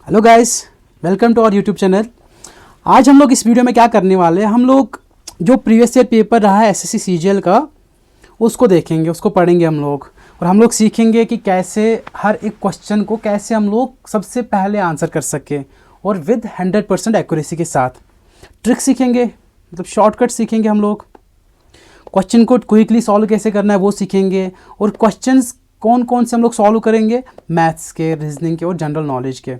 Hello guys, welcome to our YouTube channel. आज हम लोग इस वीडियो में क्या करने वाले हैं, हम लोग जो प्रीवियस ईयर पेपर रहा है एसएससी सीजीएल का उसको देखेंगे, उसको पढ़ेंगे हम लोग। और हम लोग सीखेंगे कि कैसे हर एक क्वेश्चन को कैसे हम लोग सबसे पहले आंसर कर सकें और विद 100% एक्यूरेसी के साथ। ट्रिक सीखेंगे, मतलब शॉर्टकट सीखेंगे हम लोग। क्वेश्चन को क्विकली सॉल्व कैसे करना है वो सीखेंगे। और क्वेश्चंस कौन कौन से हम लोग सॉल्व करेंगे, मैथ्स के, रीजनिंग के और जनरल नॉलेज के।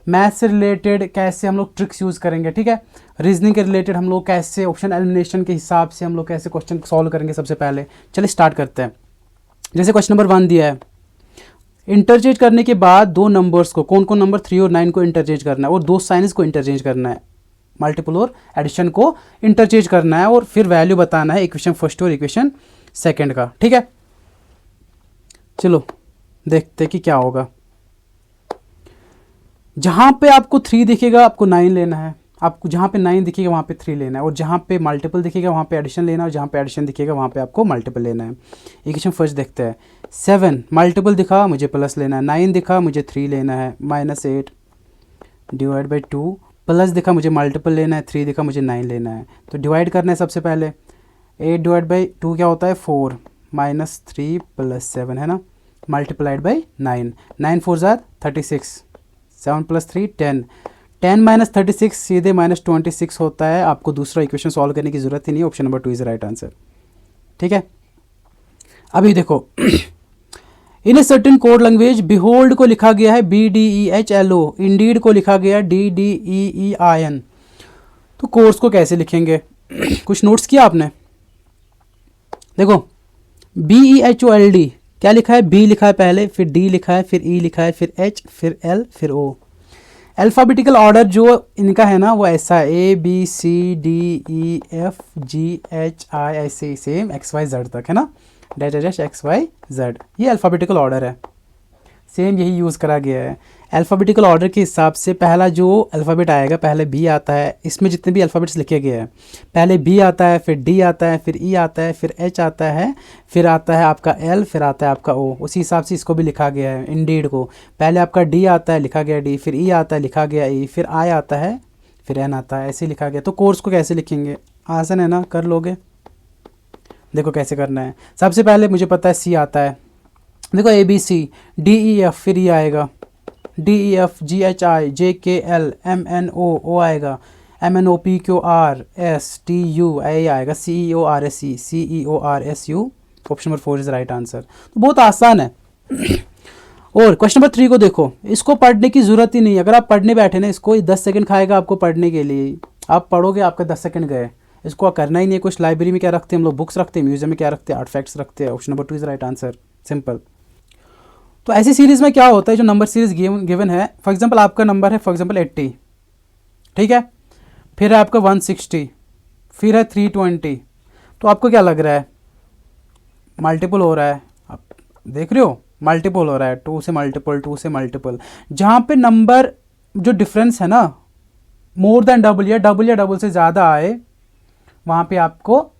मैथ्स से रिलेटेड कैसे हम लोग ट्रिक्स यूज़ करेंगे, ठीक है। रीजनिंग के रिलेटेड हम लोग कैसे ऑप्शन एलिमिनेशन के हिसाब से हम लोग कैसे क्वेश्चन सॉल्व करेंगे सबसे पहले। चलिए स्टार्ट करते हैं। जैसे क्वेश्चन नंबर 1 दिया है, इंटरचेंज करने के बाद दो नंबर्स को, कौन कौन नंबर 3 और 9 को इंटरचेंज करना है और दो साइंस को इंटरचेंज करना है, मल्टीपल और एडिशन को इंटरचेंज करना है और फिर वैल्यू बताना है इक्वेशन फर्स्ट और इक्वेशन सेकंड का, ठीक है। चलो देखते हैं कि क्या होगा। जहाँ पे आपको 3 दिखेगा आपको 9 लेना है, आपको जहाँ पे 9 दिखेगा वहाँ पे 3 लेना है, और जहाँ पे मल्टीपल दिखेगा वहाँ पे एडिशन लेना है, और जहाँ पे एडिशन दिखेगा वहाँ पे आपको मल्टीपल लेना है। इक्वेशन फर्स्ट देखते हैं। 7 मल्टीपल दिखा मुझे प्लस लेना है, 9 दिखा मुझे 3 लेना है, -8 डिवाइड बाई 2, प्लस दिखा मुझे मल्टीपल लेना है, 3 दिखा मुझे 9 लेना है। तो डिवाइड करना है सबसे पहले। 8 डिवाइड बाई 2 क्या होता है 4, -3 + 7 है ना, मल्टीप्लाइड बाई 9, 9 4 ज़ार 36, 7 + 3 10, 10 - 36 सीधे -26 होता है। आपको दूसरा इक्वेशन सॉल्व करने की जरूरत ही नहीं है। Option number 2 is right answer, ठीक है। अभी देखो in a certain code language behold को लिखा गया है BDEHLO, इंडीड को लिखा गया DDEEIN। तो कोर्स को कैसे लिखेंगे कुछ नोट्स किया आपने? देखो BEHOLD क्या लिखा है, B लिखा है पहले, फिर D लिखा है, फिर E लिखा है, फिर H, फिर L, फिर O। अल्फ़ाबेटिकल ऑर्डर जो इनका है ना वो ऐसा है ABCDEFGHI, ऐसे ही सेम XYZ तक है ना, XYZ, ये अल्फ़ाबेटिकल ऑर्डर है, सेम यही यूज़ करा गया है। अल्फ़ाबेटिकल ऑर्डर के हिसाब से पहला जो अल्फ़ाबेट आएगा, पहले B आता है, इसमें जितने भी अल्फ़ाबेट्स लिखे गए हैं पहले B आता है, फिर D आता है, फिर E आता है, फिर H आता है, फिर आता है आपका L, फिर आता है आपका O। उसी हिसाब से इसको भी लिखा गया है इंडीड को। पहले आपका D आता है, लिखा गया D, फिर E आता है, लिखा गया E, फिर I आता है, फिर N आता है, ऐसे लिखा गया। तो कोर्स को कैसे लिखेंगे, आसान है ना, कर लोगे। देखो कैसे करना है। सबसे पहले मुझे पता है C आता है, देखो ABCDEF, फिर E आएगा DEFGHIJKL MNO आएगा, MNOPQRSTU आएगा, CEORSU। Option number 4 is right answer. तो बहुत आसान है। और क्वेश्चन नंबर 3 को देखो, इसको पढ़ने की जरूरत ही नहीं। अगर आप पढ़ने बैठे ना, इसको 10 सेकंड खाएगा आपको पढ़ने के लिए, आप पढ़ोगे आपका 10 सेकंड गए। इसको करना ही नहीं है कुछ। लाइब्रेरी में क्या रखते हैं हम लोग, बुक्स रखते हैं, म्यूजियम में क्या रखते हैं, आर्टिफैक्ट्स रखते हैं। Option number 2 is right answer, simple. तो ऐसी सीरीज़ में क्या होता है, जो नंबर सीरीज़ गिवन है, फॉर एग्जांपल आपका नंबर है फॉर एग्जांपल 80, ठीक है, फिर है आपका 160, फिर है 320। तो आपको क्या लग रहा है, मल्टीपल हो रहा है, आप देख रहे हो मल्टीपल हो रहा है, 2 से मल्टीपल, 2 से मल्टीपल। जहाँ पे नंबर जो डिफरेंस है ना मोर देन डबल या डबल से ज़्यादा आए, वहाँ पे आपको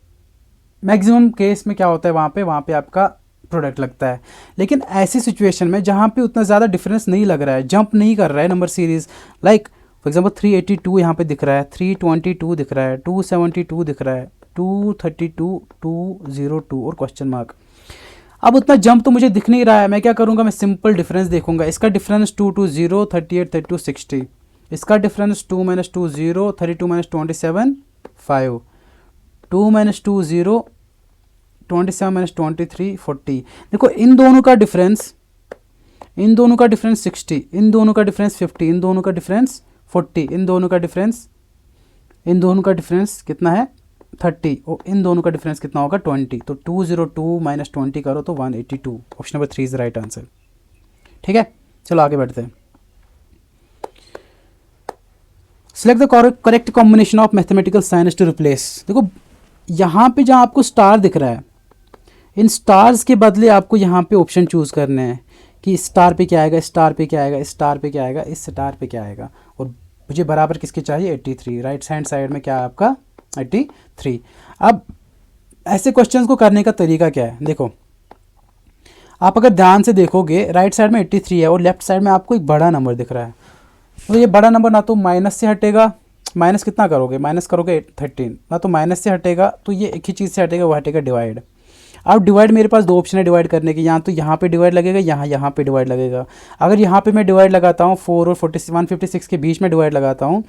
मैक्सिमम केस में क्या होता है, वहाँ पे आपका प्रोडक्ट लगता है। लेकिन ऐसी सिचुएशन में जहाँ पे उतना ज़्यादा डिफरेंस नहीं लग रहा है, जंप नहीं कर रहा है number series, like for example 382 यहाँ पे दिख रहा है, 322 दिख रहा है, 272 दिख रहा है, 232, 202 और क्वेश्चन मार्क। अब उतना जंप तो मुझे दिख नहीं रहा है, मैं क्या करूँगा, मैं सिंपल डिफरेंस देखूंगा। इसका डिफरेंस 220, 38, 32, 60। इसका डिफरेंस 2 - 2 0, 32 - 27 5, 2 - 2 0, 27 - 23 40। देखो इन दोनों का डिफरेंस 60, इन दोनों का डिफरेंस 50, इन दोनों का डिफरेंस 40, इन दोनों का डिफरेंस कितना है 30, और इन दोनों का डिफरेंस कितना होगा 20। तो 202 - 20 करो तो 182। Option number 3 is right answer, ठीक है। चलो आगे बढ़ते हैं। Select the correct combination of mathematical science to replace. देखो यहाँ पे जहाँ आपको स्टार दिख रहा है, इन स्टार्स के बदले आपको यहाँ पे ऑप्शन चूज़ करने हैं कि स्टार पे क्या आएगा, स्टार पे क्या आएगा, स्टार पे क्या आएगा, इस स्टार पे क्या आएगा। और मुझे बराबर किसके चाहिए 83, राइट हैंड साइड में क्या है आपका 83। अब ऐसे क्वेश्चंस को करने का तरीका क्या है, देखो आप अगर ध्यान से देखोगे राइट साइड में 83 है और लेफ्ट साइड में आपको एक बड़ा नंबर दिख रहा है, तो ये बड़ा नंबर ना तो माइनस से हटेगा, माइनस कितना करोगे, माइनस करोगे 13, ना तो माइनस से हटेगा, तो ये एक ही चीज़ से हटेगा, वो हटेगा डिवाइड। अब डिवाइड मेरे पास दो ऑप्शन है डिवाइड करने के, यहाँ तो यहाँ पे डिवाइड लगेगा, यहाँ पे डिवाइड लगेगा। अगर यहाँ पे मैं डिवाइड लगाता हूँ 4 और 156 के बीच में डिवाइड लगाता हूँ,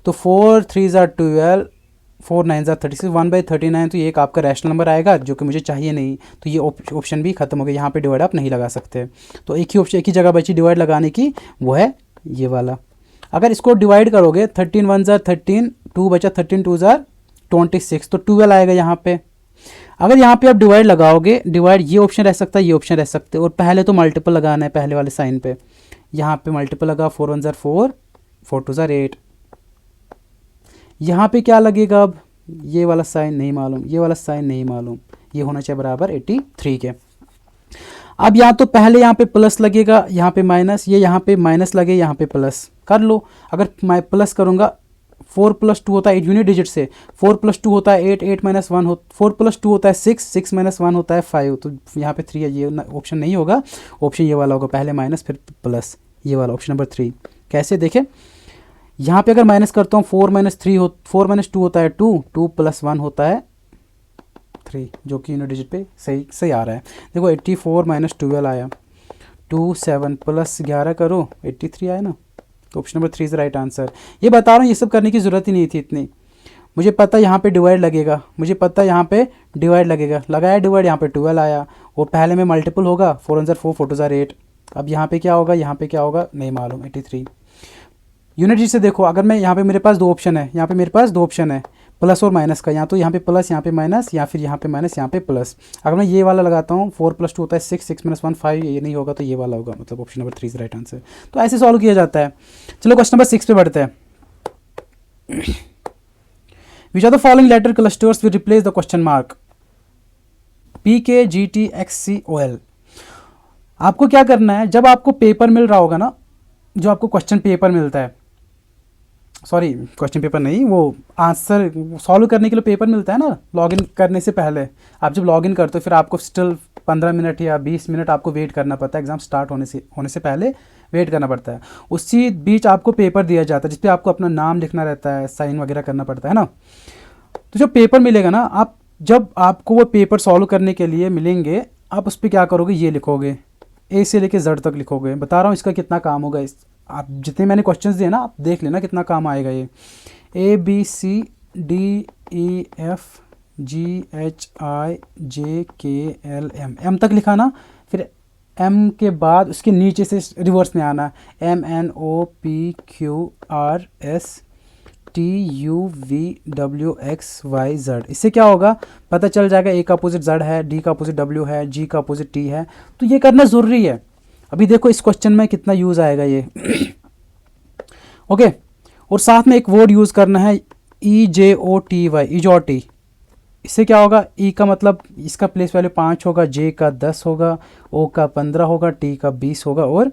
तो 4 3 ज़ा 12, 4 9 ज़ा 36, 1/39, तो ये एक आपका रैशनल नंबर आएगा जो कि मुझे चाहिए नहीं, तो ये ऑप्शन भी खत्म हो गया, यहाँ पे डिवाइड आप नहीं लगा सकते। तो एक ही ऑप्शन, एक ही जगह बची डिवाइड लगाने की, वो है ये वाला। अगर इसको डिवाइड करोगे 13 1 ज़ा 13, 2 बचा 13 2 ज़ा 26, तो 12 आएगा यहाँ पे। अगर यहाँ पे आप डिवाइड लगाओगे, डिवाइड ये ऑप्शन रह सकता है, ये ऑप्शन रह सकते हैं, और पहले तो मल्टीपल लगाना है पहले वाले साइन पे, यहाँ पे मल्टीपल लगा, 4 1 ज़ा 4, 4 2 ज़ा 8। यहाँ पे क्या लगेगा, अब ये वाला साइन नहीं मालूम, ये वाला साइन नहीं मालूम, ये होना चाहिए बराबर 83 के। अब यहाँ तो पहले यहाँ पे प्लस लगेगा, यहाँ पे माइनस, ये यहाँ पे माइनस लगे, यहाँ पे प्लस कर लो। अगर मैं प्लस करूँगा, 4 + 2 होता है 8 यूनिट डिजिट से, 4 + 2 होता है 8, 8 - 1 हो, 4 + 2 होता है 6, 6 - 1 होता है 5, तो यहाँ पे 3 है, ये ऑप्शन नहीं होगा, ऑप्शन ये वाला होगा, पहले माइनस फिर प्लस, ये वाला ऑप्शन नंबर 3। कैसे देखें, यहाँ पे अगर माइनस करता हूँ 4 - 3 हो, 4 - 2 होता है 2, 2 + 1 होता है 3, जो कि यूनिट डिजिट पे सही आ रहा है। देखो 84 - 12 आया, 2 7 + 11 करो 83 आया ना, तो option number 3 is right answer. ये बता रहा हूँ, ये सब करने की ज़रूरत ही नहीं थी इतनी, मुझे पता यहाँ पे डिवाइड लगेगा, मुझे पता यहाँ पे डिवाइड लगेगा, लगाया डिवाइड, यहाँ पे 12 आया, और पहले में मल्टीपल होगा, 4 1 ज़ा 4, 4 2 ज़ा 8। अब यहाँ पे क्या होगा, यहाँ पे क्या होगा नहीं मालूम, 83। यूनिट जी से देखो, अगर मैं यहाँ पे मेरे पास दो ऑप्शन है, यहाँ पे मेरे पास दो ऑप्शन है प्लस और माइनस का, या तो यहाँ पे प्लस, यहाँ पे माइनस, या फिर यहाँ पे माइनस, यहाँ पे प्लस। अगर मैं ये वाला लगाता हूँ 4 + 2 होता है 6, 6 - 1 5, ये नहीं होगा तो ये वाला होगा, मतलब option number 3 is right answer. तो ऐसे सॉल्व किया जाता है। चलो क्वेश्चन नंबर 6 पे बढ़ते हैं। Which are the following letter clusters will replace the question mark, PKGTXCOL। आपको क्या करना है, जब आपको पेपर मिल रहा होगा ना, जो आपको क्वेश्चन पेपर मिलता है, सॉरी क्वेश्चन पेपर नहीं, वो आंसर सॉल्व करने के लिए पेपर मिलता है ना, लॉगिन करने से पहले। आप जब लॉगिन करते हो फिर आपको स्टिल 15 मिनट या 20 मिनट आपको वेट करना पड़ता है, एग्ज़ाम स्टार्ट होने से पहले वेट करना पड़ता है। उसी बीच आपको पेपर दिया जाता है जिस पे आपको अपना नाम लिखना रहता है, साइन वगैरह करना पड़ता है ना। तो जब पेपर मिलेगा ना, आप जब आपको वो पेपर सॉल्व करने के लिए मिलेंगे, आप उस पर क्या करोगे, ये लिखोगे, ए से लेके जेड तक लिखोगे। बता रहा हूँ इसका कितना काम होगा, इस आप जितने मैंने क्वेश्चंस दिए ना, आप देख लेना कितना काम आएगा ये। ABCDEFGHIJKL M तक लिखा ना, फिर M के बाद उसके नीचे से रिवर्स में आना, MNOPQRSTUVWXYZ। इससे क्या होगा पता चल जाएगा, ए का अपोजिट Z है, D का अपोजिट W है, G का अपोजिट T है। तो ये करना ज़रूरी है। अभी देखो इस क्वेश्चन में कितना यूज़ आएगा ये। ओके, और साथ में एक वर्ड यूज़ करना है EJOTY, इजोटी। इससे क्या होगा, ई का मतलब इसका प्लेस वैल्यू 5 होगा, जे का 10 होगा, ओ का 15 होगा, टी का 20 होगा, और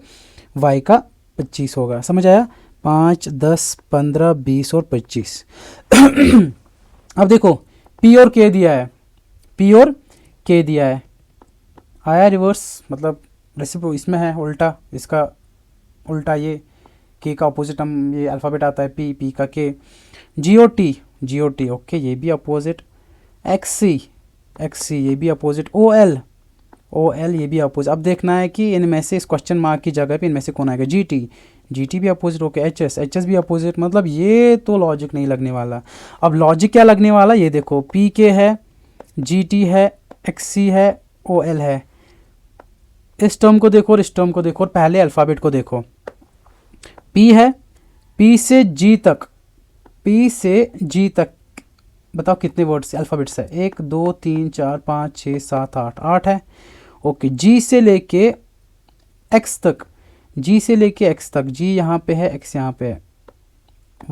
वाई का 25 होगा। समझ आया, 5 10 15 20 और 25। अब देखो पी और के दिया है, पी और के दिया है, आया रिवर्स, मतलब रेसिप्रो इसमें है उल्टा, इसका उल्टा ये के का अपोजिट हम ये अल्फ़ाबेट आता है पी, पी का के। जी ओ टी ओके, ये भी अपोजिट। एक्स सी ये भी अपोजिट। ओ एल ये भी अपोजिट। अब देखना है कि इनमें से इस क्वेश्चन मार्क की जगह पे इनमें से कौन आएगा। जी टी भी अपोजिट, ओके। एच एस भी अपोजिट, मतलब ये तो लॉजिक नहीं लगने वाला। अब लॉजिक क्या लगने वाला, ये देखो पी के है, जी टी है, एक्स सी है, ओ एल है। इस टर्म को देखो और इस टर्म को देखो और पहले अल्फ़ाबेट को देखो। पी है, पी से जी तक, पी से जी तक बताओ कितने वर्ड्स अल्फ़ाबेट्स है, 1 2 3 4 5 6 7 8, 8 है। ओके, जी से लेके एक्स तक, जी से लेके एक्स तक, जी यहाँ पे है, एक्स यहाँ पे है।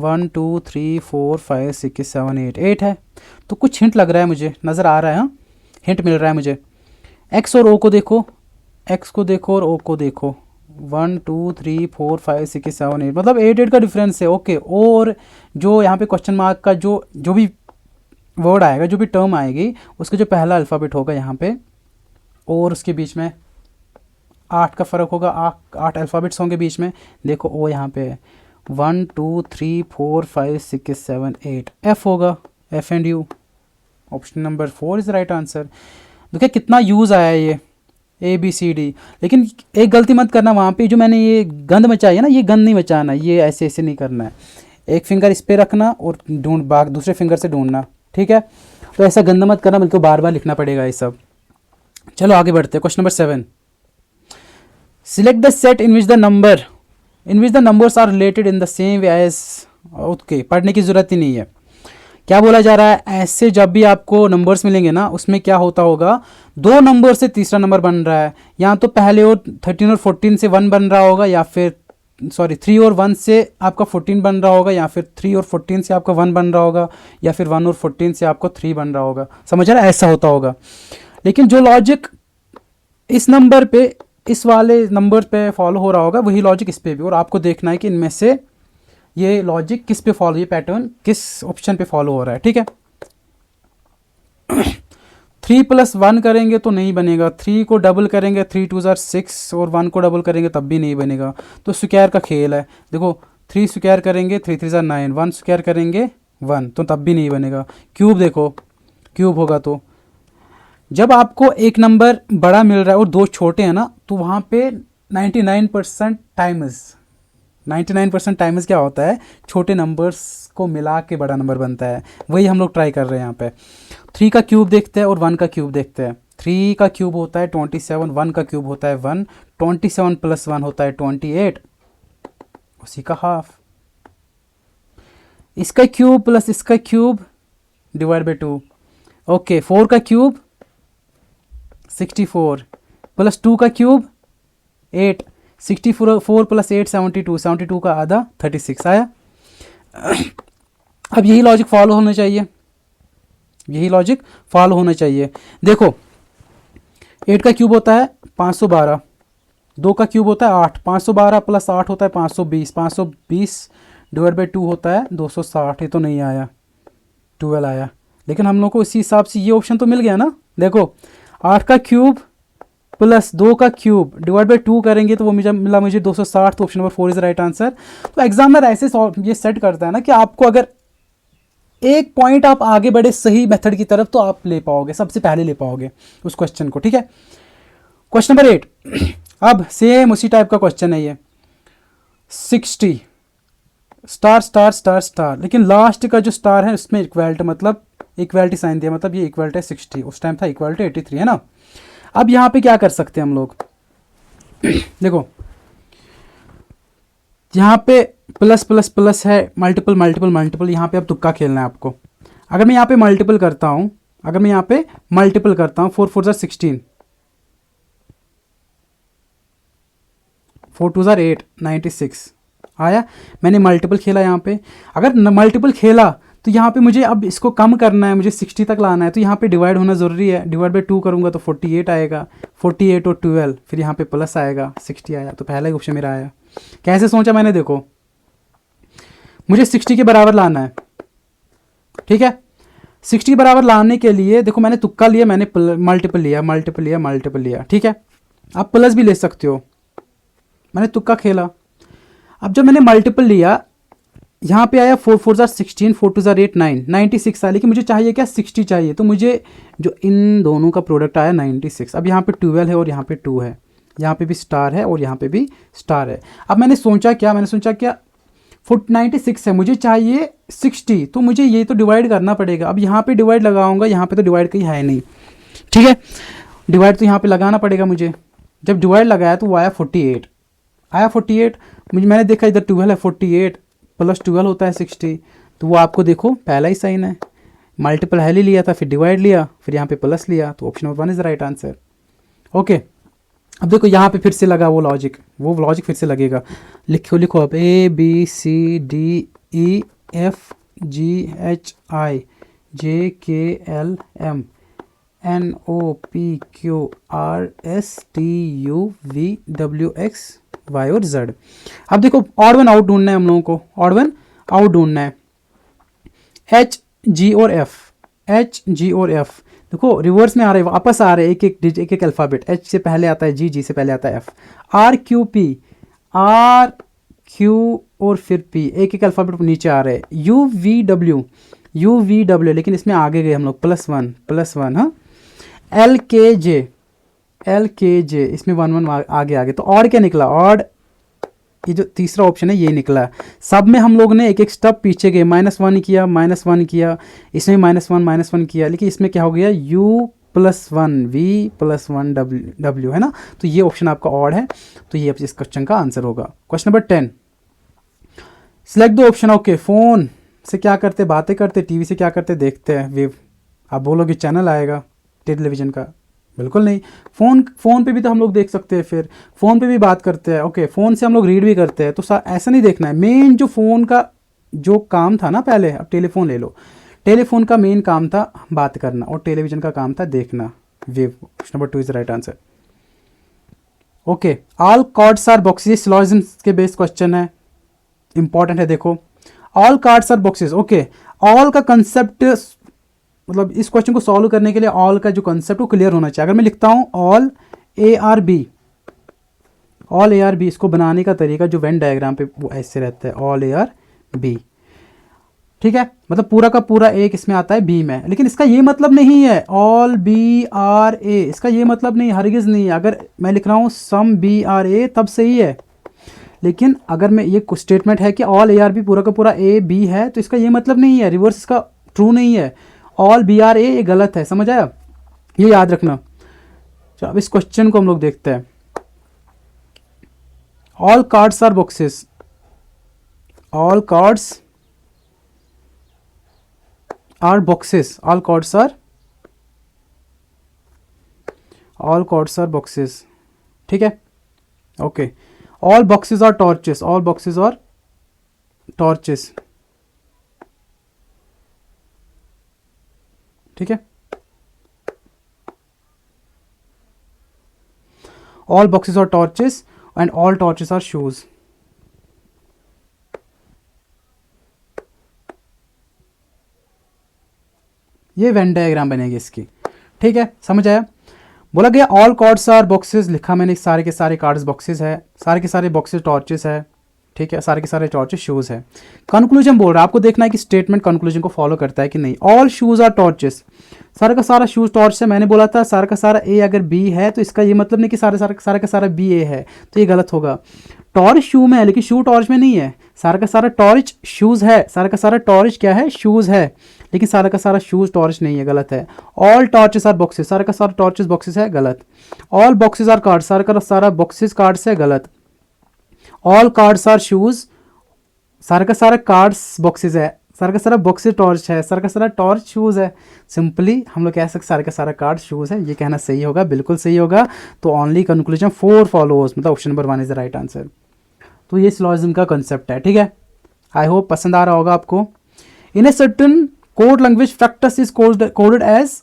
1 2 3 4 5 6 7 8, 8 है। तो कुछ हिंट लग रहा है मुझे, नज़र आ रहा है, हाँ हिंट मिल रहा है मुझे। एक्स और ओ को देखो, एक्स को देखो और ओ को देखो, 1 2 3 4 5 6 7 8, मतलब 8 का डिफरेंस है। ओके, और जो यहाँ पे क्वेश्चन मार्क का जो भी वर्ड आएगा, जो भी टर्म आएगी, उसका जो पहला अल्फ़ाबेट होगा यहाँ पे, और उसके बीच में 8 का फ़र्क होगा, 8 अल्फ़ाबेट्स होंगे बीच में। देखो ओ यहाँ पे है, 1 2 3 4 5 6 7 8 एफ होगा, F and you. Option number 4 is right answer. देखिए कितना यूज़ आया है ये ए बी सी डी। लेकिन एक गलती मत करना, वहाँ पे जो मैंने ये गंद मचाई है ना, ये गंद नहीं मचाना, ये ऐसे ऐसे नहीं करना है। एक फिंगर इस पे रखना और दूसरे फिंगर से ढूंढना, ठीक है। तो ऐसा गंद मत करना, बल्कि बार बार लिखना पड़ेगा ये सब। चलो आगे बढ़ते हैं। Question number 7, select the set in which the numbers are related in the same way as. Okay, पढ़ने की ज़रूरत ही नहीं है। क्या बोला जा रहा है, ऐसे जब भी आपको नंबर्स मिलेंगे ना, उसमें क्या होता होगा, दो नंबर से तीसरा नंबर बन रहा है, या तो पहले और 13 और 14 से 1 बन रहा होगा, या फिर 3 और 1 से आपका 14 बन रहा होगा, या फिर 3 और 14 से आपका 1 बन रहा होगा, या फिर 1 और 14 से आपको 3 बन रहा होगा। समझ रहा है, ऐसा होता होगा। लेकिन जो लॉजिक इस नंबर पे, इस वाले नंबर पे फॉलो हो रहा होगा, वही लॉजिक इस पे भी। और आपको देखना है कि इनमें से ये लॉजिक किस पे फॉलो, ये पैटर्न किस ऑप्शन पे फॉलो हो रहा है, ठीक है। 3 + 1 करेंगे तो नहीं बनेगा, 3 को डबल करेंगे 3 2 6, और 1 को डबल करेंगे तब भी नहीं बनेगा। तो स्क्वायर का खेल है। देखो 3 स्क्वायर करेंगे 3 3 9, 1 स्क्वायर करेंगे 1, तो तब भी नहीं बनेगा। क्यूब देखो, क्यूब होगा तो जब आपको एक नंबर बड़ा मिल रहा है और दो छोटे हैं ना, तो वहाँ पे 99% टाइम्स क्या होता है, छोटे नंबर्स को मिला के बड़ा नंबर बनता है। वही हम लोग ट्राई कर रहे हैं यहाँ पे। 3 का क्यूब देखते हैं और 1 का क्यूब देखते हैं। 3 का क्यूब होता है 27, 1 का क्यूब होता है 1, 27 + 1 होता है 28, उसी का हाफ। इसका क्यूब प्लस इसका क्यूब डिवाइड बाई 2। ओके, 4 का क्यूब 64 + 2 का क्यूब 8, 64 + 8 72, 72 का आधा 36 आया। अब यही लॉजिक फॉलो होना चाहिए, यही लॉजिक फॉलो होना चाहिए। देखो 8 का क्यूब होता है 512, 2 का क्यूब होता है 8, 512 + 8 होता है 520, 520 डिवाइड बाई 2 होता है 260। ये तो नहीं आया, 12 आया। लेकिन हम लोग को इसी हिसाब से ये ऑप्शन तो मिल गया ना। देखो 8 का क्यूब प्लस 2 का क्यूब डिवाइड बाई 2 करेंगे तो वो मिला मुझे 260। तो option number 4 is right answer. तो एग्जामिनर ऐसे ये सेट करता है ना कि आपको अगर एक पॉइंट आप आगे बढ़े सही मेथड की तरफ, तो आप ले पाओगे, सबसे पहले ले पाओगे उस क्वेश्चन को, ठीक है। क्वेश्चन नंबर 8, अब सेम उसी टाइप का क्वेश्चन है ये। 60 स्टार स्टार स्टार स्टार, लेकिन लास्ट का जो स्टार है उसमें इक्वलिटी, मतलब इक्वलिटी साइन दिया, मतलब ये इक्वलिटी है 60, उस टाइम था इक्वलिटी 83, है ना। अब यहाँ पे क्या कर सकते हैं हम लोग देखो यहाँ पे प्लस प्लस प्लस है, मल्टीपल मल्टीपल मल्टीपल, यहाँ पे अब तुक्का खेलना है आपको। अगर मैं यहाँ पे मल्टीपल करता हूँ, 4 4 16, 4 2 8, 96 आया। मैंने मल्टीपल खेला यहाँ पे। अगर मल्टीपल खेला तो यहाँ पे मुझे अब इसको कम करना है, मुझे 60 तक लाना है, तो यहाँ पे डिवाइड होना ज़रूरी है। डिवाइड बाई 2 करूँगा तो 48 आएगा, 48 और 12, फिर यहाँ पे प्लस आएगा, 60 आया। तो पहला ही ऑप्शन मेरा आया। कैसे सोचा मैंने, देखो मुझे 60 के बराबर लाना है, ठीक है। 60 के बराबर लाने के लिए देखो मैंने तुक्का लिया, मैंने मल्टीपल लिया, ठीक है। आप प्लस भी ले सकते हो, मैंने तुक्का खेला। अब जब मैंने मल्टीपल लिया, यहाँ पे आया 4 4 16, 4 2 8 9, 96 आया। लेकिन मुझे चाहिए क्या, 60 चाहिए। तो मुझे जो इन दोनों का प्रोडक्ट आया 96। अब यहाँ पे 12 है और यहाँ पे 2 है, यहाँ पे भी स्टार है और यहाँ पे भी स्टार है। अब मैंने सोचा क्या 96 है, मुझे चाहिए 60, तो मुझे ये तो डिवाइड करना पड़ेगा। अब यहाँ पे डिवाइड लगाऊंगा, यहाँ पे तो डिवाइड कहीं है नहीं, ठीक है। डिवाइड तो यहाँ पे लगाना पड़ेगा मुझे। जब डिवाइड लगाया तो वो आया 48, मैंने देखा इधर 12 है, 48 + 12 होता है 60। तो वो आपको देखो पहला ही साइन है, मल्टीपल है लिया था, फिर डिवाइड लिया, फिर यहाँ पे प्लस लिया। तो option number 1 is right answer. Okay, अब देखो यहाँ पे फिर से लगा वो लॉजिक फिर से लगेगा। लिखो अब ABCDEFGHIJKLMNOPQRSTUVWXY और Z। अब देखो ऑड वन आउट ढूंढना है हम लोगों को, ऑड वन आउट ढूंढना है। H G और F देखो रिवर्स में आ रहे हैं, वापस आ रहे हैं, एक अल्फ़ाबेट। H से पहले आता है G, G से पहले आता है F। क्यू और फिर पी, एक एक अल्फ़ाबेट नीचे आ रहे हैं, यू वी डब्ल्यू, लेकिन इसमें आगे गए हम लोग, +1 हाँ, एल के जे इसमें 1 1 आगे आगे, तो ऑड क्या निकला, ऑड ये जो तीसरा ऑप्शन है ये निकला। सब में हम लोग ने एक एक स्टेप पीछे गए, -1 किया, -1 किया, इसमें -1 किया, लेकिन इसमें क्या हो गया, U+1 V+1 W है ना, तो ये ऑप्शन आपका ऑड है, तो ये इस क्वेश्चन का आंसर होगा। Question number 10, select the option. Okay, phone से क्या करते, बातें करते, टीवी से क्या करते, देखते हैं वेव। आप बोलोगे चैनल आएगा टेलीविज़न का, बिल्कुल नहीं। फ़ोन पे भी तो हम लोग देख सकते हैं, फिर फ़ोन पे भी बात करते हैं। ओके, फ़ोन से हम लोग रीड भी करते हैं, तो ऐसा नहीं देखना है। मेन जो फ़ोन का जो काम था ना पहले, अब टेलीफोन ले लो, टेलीफोन का मेन काम था बात करना और टेलीविज़न का काम था देखना, wave. Option number 2 is the right answer. Okay, all cards are boxes, syllogisms के बेस्ड क्वेश्चन है, इंपॉर्टेंट है, देखो। All cards are boxes. Okay, all का कंसेप्ट, मतलब इस क्वेश्चन को सॉल्व करने के लिए ऑल का जो कंसेप्ट वो क्लियर होना चाहिए। अगर मैं लिखता हूँ ऑल ए आर बी, इसको बनाने का तरीका जो वेन डायग्राम पे वो ऐसे रहता है, ऑल ए आर बी, ठीक है, मतलब पूरा का पूरा एक इसमें आता है बी में, लेकिन इसका ये मतलब नहीं है ऑल बी आर ए, इसका ये मतलब नहीं, हरगिज़ नहीं है। अगर मैं लिख रहा हूँ सम बी आर ए तब सही है, लेकिन अगर मैं ये स्टेटमेंट है कि ऑल ए आर बी पूरा का पूरा ए बी है, तो इसका ये मतलब नहीं है, रिवर्स इसका ट्रू नहीं है, ऑल बी आर ए ये गलत है, समझ आया, ये याद रखना। चलो अब इस क्वेश्चन को हम लोग देखते हैं। All cards are boxes, all cards are boxes, all cards are boxes, ठीक है। Okay, all boxes are torches, all boxes are torches, ठीक है। All boxes are torches and all torches are shoes. ये वेन डायग्राम बनेगी इसकी, ठीक है, समझ आया। बोला गया ऑल कार्ड्स आर बॉक्सेस, लिखा मैंने, सारे के सारे कार्ड्स बॉक्सेस है, सारे के सारे बॉक्सेस टॉर्चेस है, ठीक है, सारे के सारे टॉर्चेस शूज़ है। कंक्लूजन बोल रहा है, आपको देखना है कि स्टेटमेंट कंक्लूजन को फॉलो करता है कि नहीं। ऑल शूज़ आर टॉर्चेस, सारा का सारा शूज़ टॉर्च है, मैंने बोला था सारा का सारा ए अगर बी है तो इसका ये मतलब नहीं कि सारा का सारा बी ए है, तो ये गलत होगा। टॉर्च शू में है लेकिन शू टॉर्च में नहीं है, सारा का सारा टॉर्च शूज़ है, सारा का सारा टॉर्च क्या है, शूज़ है, लेकिन सारा का सारा शूज़ टॉर्च नहीं है, गलत है। ऑल टॉर्चेस आर बॉक्सेस, सारा का सारा टॉर्चेस बॉक्सेस है, गलत। ऑल बॉक्सेस आर कार्ड्स, सारा का सारा बॉक्सेस कार्ड्स है, गलत। ऑल कार्ड्स आर शूज़, सारा का सारा कार्ड्स बॉक्सेस है, सारा का सारा बॉक्सेस टॉर्च है, सारा का सारा टॉर्च शूज़ है। सिंपली हम लोग कह सकते सारा का सारा कार्ड शूज़ है, ये कहना सही होगा, बिल्कुल सही होगा। तो ओनली कंक्लूजन 4 फॉलोअर्स, मतलब option number 1 is the right answer. तो ये सिलोजिज्म का कंसेप्ट है, ठीक है। आई होप पसंद आ रहा होगा आपको। In a certain code language fructus is coded as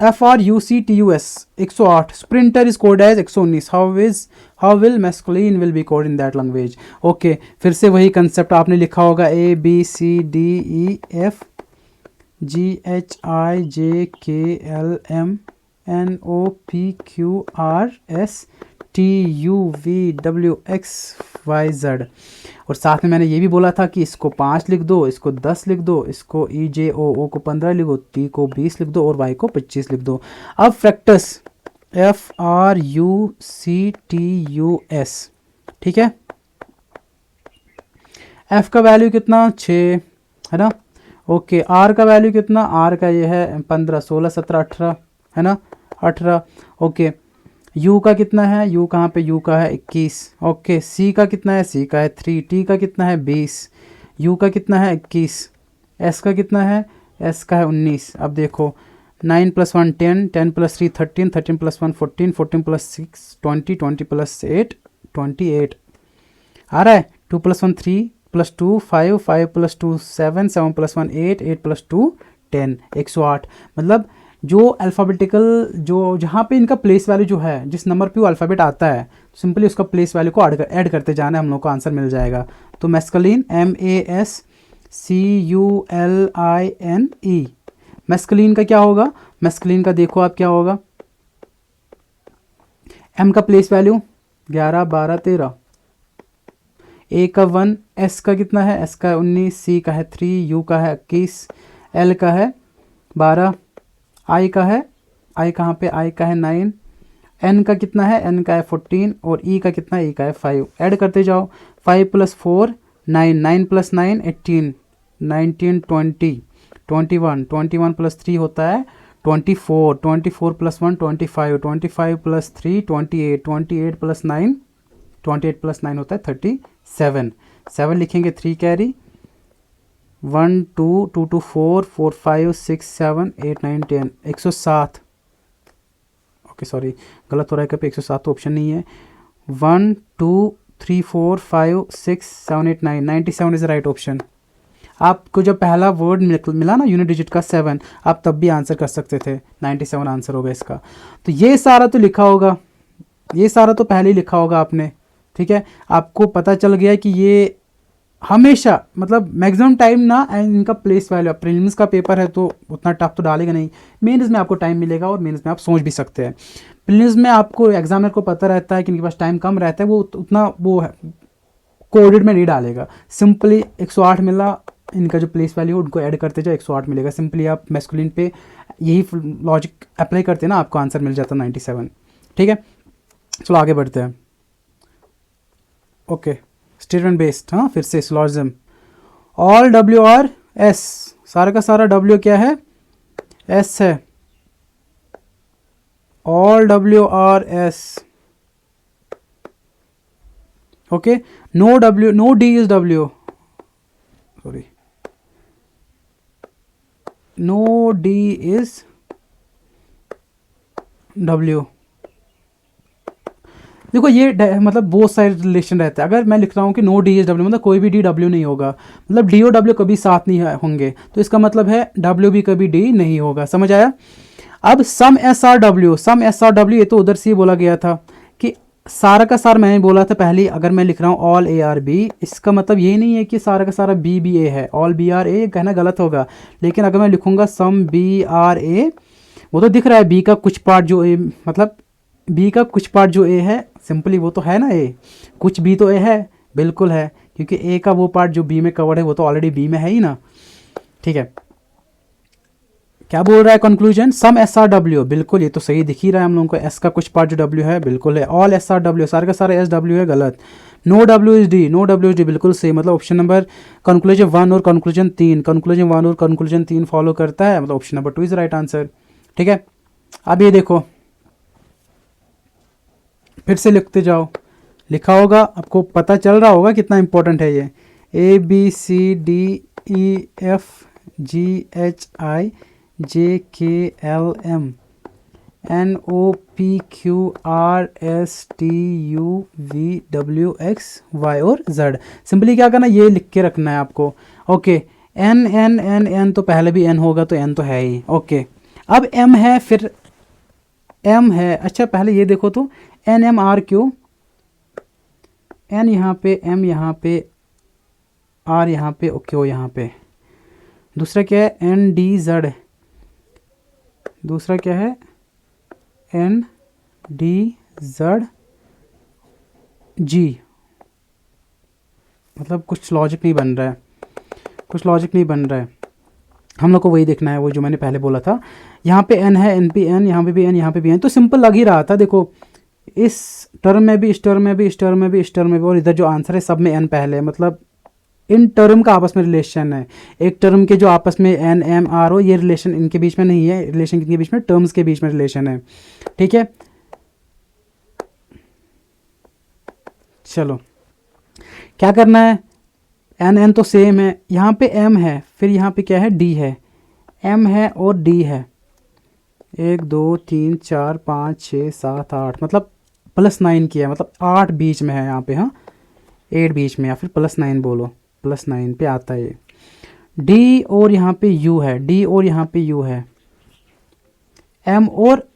FRUCTUS 108, sprinter is code as 119, how will masculine will be code in that language. Okay, फिर से वही कंसेप्ट आपने लिखा होगा, ABCDEF GHIJKLMNOPQRSTUVWXYZ। और साथ में मैंने ये भी बोला था कि इसको 5 लिख दो, इसको 10 लिख दो, इसको EJOO को 15 लिख दो, T को 20 लिख दो और Y को 25 लिख दो। अब फ्रैक्टस FRUCTUS, ठीक है। F का वैल्यू कितना, 6 है ना। ओके, R का वैल्यू कितना, R का ये है 15, 16, 17, 18 है ना, 18। ओके, U का कितना है, U कहाँ पे, U का है 21। ओके, C का कितना है, C का है 3, T का कितना है 20, U का कितना है 21, S का कितना है, S का है 19। अब देखो 9 + 1 10, 10 + 3 13, 13 + 1 14, 14 + 6 20, 20 + 8 28 आ रहा है। 2 + 1 3 + 2 5, 5 + 2 7, 7 + 1 8, 8 + 2 10, 108। मतलब जो अल्फ़ाबेटिकल जो जहाँ पे इनका प्लेस वैल्यू जो है, जिस नंबर पे वो अल्फ़ाबेट आता है, सिंपली उसका प्लेस वैल्यू को ऐड करते जाना है, हम लोग को आंसर मिल जाएगा। तो मैस्कुलिन MASCULINE, मैस्कुलिन का क्या होगा, मैस्कुलिन का देखो आप क्या होगा, M का प्लेस वैल्यू 11 12 13, ए का 1, एस का कितना है, एस का 19, सी का है 3, यू का है 21, एल का है 12, आई का है, आई कहाँ पे, आई का है 9, एन का कितना है, एन का है 14 और ई का कितना है, ई का है 5। ऐड करते जाओ, 5 + 4 9, 9 + 9 18, 19 20 21, 21 + 3 होता है 24, 24 + 1 25, 25 + 3 28, 28 + 9 28 + 9 होता है 37, 7 लिखेंगे 3 कैरी, 1 2 2 2 4 4 5 6 7 8 9 10, 107। ओके सॉरी गलत हो रहा है, कभी 107 तो ऑप्शन नहीं है। 1 2 3 4 5 6 7 8 9, 97 इज राइट ऑप्शन। आपको जब पहला वर्ड मिला ना यूनिट डिजिट का 7, आप तब भी आंसर कर सकते थे, 97 आंसर होगा इसका। तो ये सारा तो लिखा होगा, ये सारा तो पहले ही लिखा होगा आपने, ठीक है। आपको पता चल गया कि ये हमेशा मतलब मैक्सिमम टाइम ना इनका प्लेस वैल्यू, प्रीलिम्स का पेपर है तो उतना टफ तो डालेगा नहीं, मेंस में आपको टाइम मिलेगा और मेंस में आप सोच भी सकते हैं। प्रीलिम्स में आपको एग्जामिनर को पता रहता है कि इनके पास टाइम कम रहता है, वो उतना वो है कोडेड में नहीं डालेगा, सिंपली 108 मिला, इनका जो प्लेस वैल्यू उनको ऐड करते जाओ 108 मिलेगा, सिंपली आप मैस्कुलिन पे यही लॉजिक अप्लाई करते हैं ना, आपको आंसर मिल जाता 97, ठीक है। चलो आगे बढ़ते हैं। ओके स्टेटमेंट बेस्ड, हाँ फिर से syllogism, all W are S, सारा का सारा डब्ल्यू क्या है, एस है, all W are S, okay. No W, no D is W, sorry no D is W. देखो ये मतलब बहुत सारे रिलेशन रहते हैं, अगर मैं लिख रहा हूँ कि नो डी इज डब्ल्यू मतलब कोई भी डी डब्ल्यू नहीं होगा, मतलब डी और डब्ल्यू कभी साथ नहीं होंगे, तो इसका मतलब है डब्ल्यू भी कभी डी नहीं होगा, समझ आया। अब सम एस आर डब्ल्यू, सम एस आर डब्ल्यू, ये तो उधर से ही बोला गया था कि सारा का सारा मैंने बोला था पहले, अगर मैं लिख रहा हूँ ऑल ए आर बी, इसका मतलब ये नहीं है कि सारा का सारा बी बी ए है, ऑल बी आर ए कहना गलत होगा। लेकिन अगर मैं लिखूंगा सम बी आर ए, वो तो दिख रहा है बी का कुछ पार्ट जो ए, मतलब बी का कुछ पार्ट जो ए है, सिंपली वो तो है ना ए, कुछ बी तो ए है, बिल्कुल है, क्योंकि ए का वो पार्ट जो बी में कवर्ड है वो तो ऑलरेडी बी में है ही ना, ठीक है। क्या बोल रहा है कंक्लूजन, सम एस आर डब्ल्यू, बिल्कुल ये तो सही दिख ही रहा है हम लोगों को, एस का कुछ पार्ट जो डब्ल्यू है बिल्कुल है, ऑल एस आर डब्ल्यू, सारे का सारा एस डब्ल्यू है, गलत। No W is D, no W is D बिल्कुल सही, मतलब ऑप्शन नंबर कंक्लूजन 1 और कंक्लूजन 3, कंक्लूजन 1 और कंक्लूजन 3 फॉलो करता है, मतलब option number 2 is right answer, ठीक है। अब ये देखो फिर से लिखते जाओ, लिखा होगा आपको पता चल रहा होगा कितना इंपॉर्टेंट है ये, A B C D E F G H I J K L M N O P Q R S T U V W X Y और जेड। सिंपली क्या करना, ये लिख के रखना है आपको, okay. N N N N तो पहले भी एन होगा तो एन तो है ही, ओके। अब एम है, फिर एम है, अच्छा पहले ये देखो तो N M R Q, N यहाँ पे, एम यहाँ पे, आर यहाँ पे, क्यू यहाँ पे। दूसरा क्या है, एन डी जेड, दूसरा क्या है एन डी जेड जी, मतलब कुछ लॉजिक नहीं बन रहा है, कुछ लॉजिक नहीं बन रहा है, हम लोग को वही देखना है वो जो मैंने पहले बोला था। यहाँ पे एन है, एन पी एन, यहाँ पे भी एन, यहाँ पे भी एन, तो सिंपल लग ही रहा था। देखो इस टर्म में भी, इस टर्म में भी, इस टर्म में भी, इस टर्म में भी, और इधर जो आंसर है सब में एन पहले है, मतलब इन टर्म का आपस में रिलेशन है, एक टर्म के जो आपस में एन एम आर हो, ये रिलेशन इनके बीच में नहीं है, रिलेशन किनके बीच में, टर्म्स के बीच में रिलेशन है, ठीक है। चलो क्या करना है, एन एन तो सेम है, यहाँ पे एम है, फिर यहाँ पे क्या है डी है, एम है और डी है, 1 2 3 4 5 6 7 8, मतलब +9 किया, मतलब 8 बीच में है यहाँ पे, हाँ 8 बीच में, या फिर +9 बोलो, +9 पे आता है ये। डी और यहाँ पे यू है, डी और यहाँ पे यू है, एम और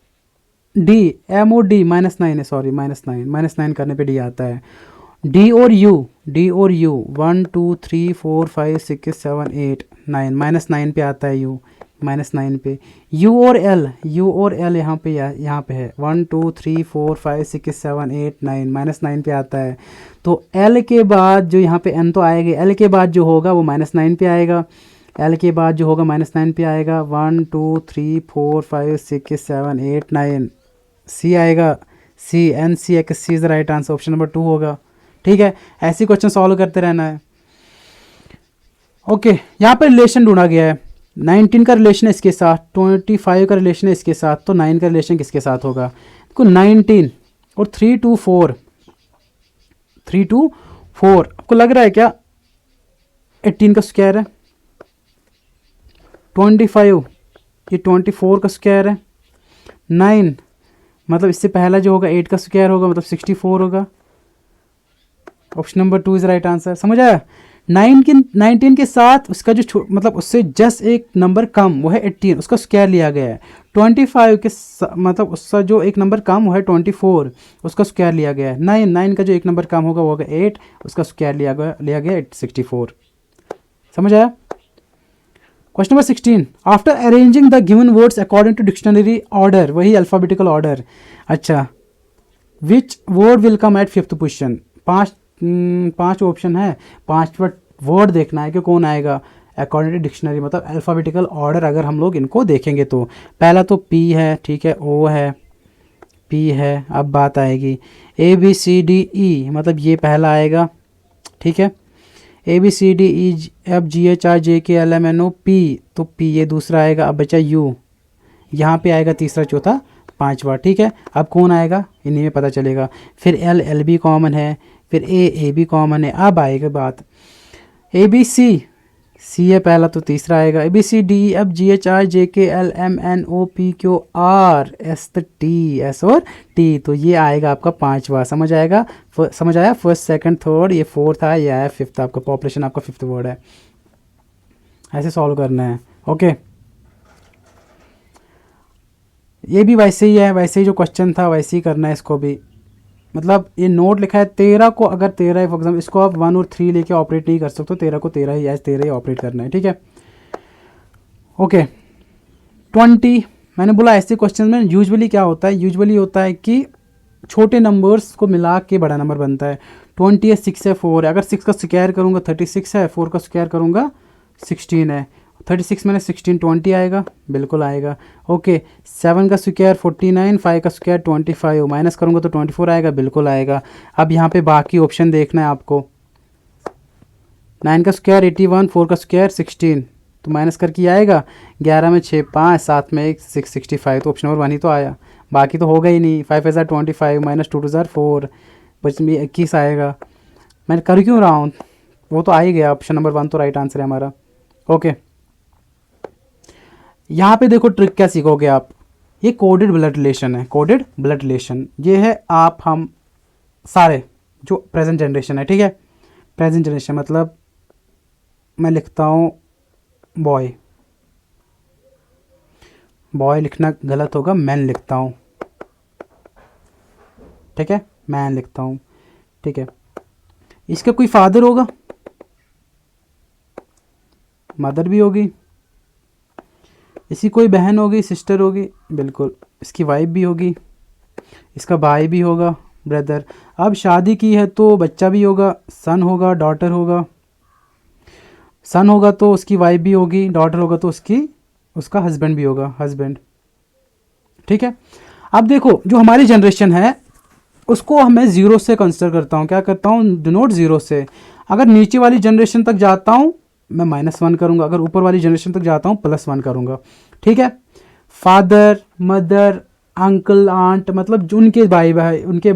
डी, एम और डी -9 है, सॉरी -9 करने पे डी आता है। डी और यू, डी और यू 1 2 3 4 5 6 7 8 9, -9 पे आता है यू, -9 पे। यू और एल यहाँ पे है 1 2 3 4 5 6 7 8 9 -9 पे आता है। तो एल के बाद जो यहाँ पे एन तो आएगा, एल के बाद जो होगा वो -9 पे आएगा, एल के बाद जो होगा -9 पे आएगा। 1 2 3 4 5 6 7 8 9 सी आएगा, C N C X C is the right answer, option number 2 होगा। ठीक है, ऐसे क्वेश्चन सॉल्व करते रहना है। ओके, यहाँ पर रिलेशन ढूंढा गया है। 19 का रिलेशन है इसके साथ, 25 का रिलेशन है इसके साथ, तो 9 का रिलेशन किसके साथ होगा? देखो 19 और 3 2 4, 3 2 4 आपको लग रहा है क्या 18 का स्क्वायर है? 25 ये 24 का स्क्वायर है। 9 मतलब इससे पहला जो होगा 8 का स्क्वायर होगा, मतलब 64 होगा। Option number 2 is right answer. समझ आया? 19 के साथ उसका जो मतलब उससे जस्ट एक नंबर कम वो है 18, उसका स्क्वायर लिया गया है। 25 के मतलब उसका जो एक नंबर कम वो है 24, उसका स्क्वायर लिया गया है। 9 का जो एक नंबर कम होगा वो होगा 8, उसका स्क्वायर लिया गया 64। समझ आया? Question number 16, after arranging the given words according to dictionary order, वही अल्फ़ाबेटिकल ऑर्डर। अच्छा, which word will come at 5th position? 5 option है, 5 वर्ड देखना है कि कौन आएगा अकॉर्डिंग टू डिक्शनरी, मतलब अल्फ़ाबेटिकल ऑर्डर अगर हम लोग इनको देखेंगे तो। पहला तो पी है, ठीक है, ओ है, पी है। अब बात आएगी ए बी सी डी ई, मतलब ये पहला आएगा, ठीक है। A B C D E F G H I J K L M N O P, तो पी ये दूसरा आएगा। अब बचा यू, यहाँ पे आएगा तीसरा, चौथा, पांचवा, ठीक है। अब कौन आएगा इन्हीं में पता चलेगा। फिर एल भी कॉमन है, फिर ए भी कॉमन है। अब आएगा बात ए बी सी है पहला, तो तीसरा आएगा। A B C D F G H I J K L M N O P Q R S T, S और टी, तो ये आएगा आपका पांचवा। समझ आएगा? समझ आया? फर्स्ट सेकंड थर्ड, ये फोर्थ है, ये आया फिफ्थ। आपका पॉपुलेशन आपका 5th वर्ड है। ऐसे सॉल्व करना है। ओके, ये भी वैसे ही है, वैसे ही जो क्वेश्चन था वैसे ही करना है इसको भी। मतलब ये नोट लिखा है 13 को, अगर 13 है फॉर एग्जाम्पल, इसको आप 1 और 3 लेके ऑपरेट नहीं कर सकते, 13 को 13 ही एज 13 ही ऑपरेट करना है, ठीक है। ओके, 20 मैंने बोला ऐसे क्वेश्चन में यूजुअली क्या होता है, यूजुअली होता है कि छोटे नंबर्स को मिला के बड़ा नंबर बनता है। 20 है, 6 है, 4 है। अगर 6 का स्क्वायर करूँगा 36 है, 4 का स्क्वायर करूँगा 16 है। 36 मैंने 16 20 आएगा, बिल्कुल आएगा। ओके, 7 का स्क्वायर 49, 5 का स्क्वायर 25, माइनस करूँगा तो 24 आएगा, बिल्कुल आएगा। अब यहाँ पे बाकी ऑप्शन देखना है आपको। 9 का स्क्वायर 81, 4 का स्क्वायर 16, तो माइनस करके आएगा। 11 में 6 5, 7 में 1 6 65, तो ऑप्शन नंबर 1 ही तो आया, बाकी तो होगा ही नहीं। 5 × 25 माइनस 2 × 4, 21 आएगा। मैं कर क्यों रहा हूँ, वो तो आ ही गया। ऑप्शन नंबर 1 तो राइट आंसर है हमारा। ओके, यहाँ पे देखो ट्रिक क्या सीखोगे आप। ये कोडेड ब्लड रिलेशन है, कोडेड ब्लड रिलेशन। ये है आप हम सारे जो प्रेजेंट जनरेशन है, ठीक है। प्रेजेंट जनरेशन मतलब मैं लिखता हूँ बॉय, बॉय लिखना गलत होगा, मैन लिखता हूँ, ठीक है, मैन लिखता हूँ, ठीक है। इसका कोई फादर होगा, मदर भी होगी, इसकी कोई बहन होगी, सिस्टर होगी, बिल्कुल। इसकी वाइफ भी होगी, इसका भाई भी होगा, ब्रदर। अब शादी की है तो बच्चा भी होगा, सन होगा, डॉटर होगा। सन होगा तो उसकी वाइफ भी होगी, डॉटर होगा तो उसका हस्बैंड भी होगा, हस्बैंड, ठीक है। अब देखो जो हमारी जनरेशन है उसको मैं 0 से कंसिडर करता हूँ। क्या करता हूँ? डिनोट 0 से। अगर नीचे वाली जनरेशन तक जाता हूँ मैं -1 करूँगा, अगर ऊपर वाली जनरेशन तक जाता हूँ +1 करूँगा, ठीक है। फादर, मदर, अंकल, आंट, मतलब जो उनके भाई उनके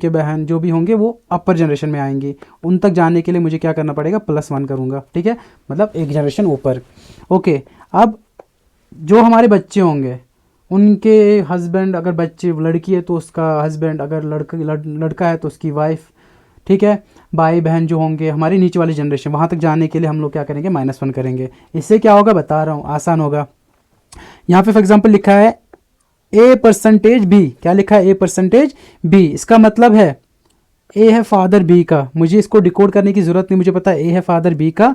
बहन जो भी होंगे वो अपर जनरेशन में आएंगी। उन तक जाने के लिए मुझे क्या करना पड़ेगा? +1 करूँगा, ठीक है, मतलब एक जनरेशन ऊपर। ओके, अब जो हमारे बच्चे होंगे उनके हस्बैंड, अगर बच्चे लड़की है तो उसका हस्बैंड, अगर लड़का है तो उसकी वाइफ, ठीक है। भाई बहन जो होंगे हमारी नीचे वाली जनरेशन, वहाँ तक जाने के लिए हम लोग क्या करेंगे? -1 करेंगे। इससे क्या होगा बता रहा हूँ, आसान होगा। यहाँ पे फॉर एग्जांपल लिखा है A%B, क्या लिखा है? A%B। इसका मतलब है A है फादर B का, मुझे इसको डिकोड करने की ज़रूरत नहीं, मुझे पता है A है फादर B का,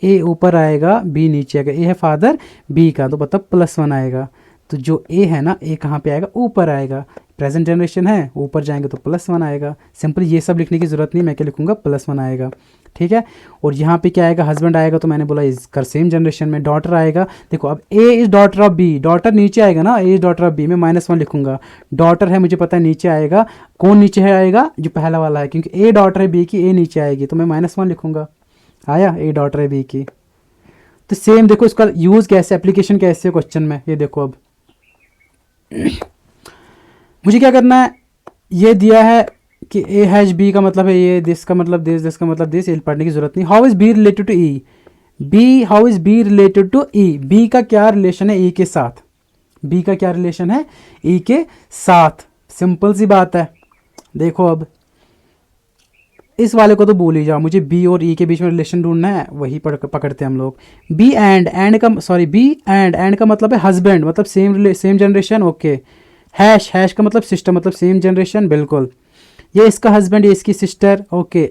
ए ऊपर आएगा, बी नीचे आएगा। ए है फादर बी का, तो मतलब +1 आएगा। तो जो ए है ना, ए कहाँ पे आएगा, ऊपर आएगा। प्रेजेंट जनरेशन है, ऊपर जाएंगे तो +1 आएगा। सिंपल, ये सब लिखने की ज़रूरत नहीं, मैं क्या लिखूंगा, +1 आएगा। ठीक है। और यहाँ पे क्या आएगा, हस्बैंड आएगा, तो मैंने बोला इसका सेम जनरेशन में। डॉटर आएगा, देखो अब A is daughter of B, daughter नीचे आएगा ना, A is daughter of B, मैं -1 लिखूंगा। डॉटर है, मुझे पता है नीचे आएगा। कौन नीचे है आएगा, जो पहला वाला है, क्योंकि ए डॉटर है बी की, ए नीचे आएगी, तो मैं -1 लिखूंगा। आया, ए डॉटर है बी की। तो सेम देखो इसका यूज़ कैसे, एप्लीकेशन कैसे है क्वेश्चन में, ये देखो। अब मुझे क्या करना है, ये दिया है कि ए हैज बी का मतलब है ये, दिस का मतलब दिस का मतलब दिस, ये पढ़ने की जरूरत नहीं। How is B related to E, B, how is B related to E, B का क्या रिलेशन है ई के साथ, बी का क्या रिलेशन है ई के साथ। सिंपल सी बात है। देखो अब इस वाले को तो भूल ही जाओ, मुझे बी और ई के बीच में रिलेशन ढूंढना है, वही पकड़ते हैं हम लोग। बी एंड का सॉरी, बी एंड का मतलब है हस्बैंड, मतलब सेम जनरेशन। ओके। हैश का मतलब सिस्टर, मतलब सेम जनरेशन, बिल्कुल। ये इसका हस्बैंड, ये इसकी sister. Okay.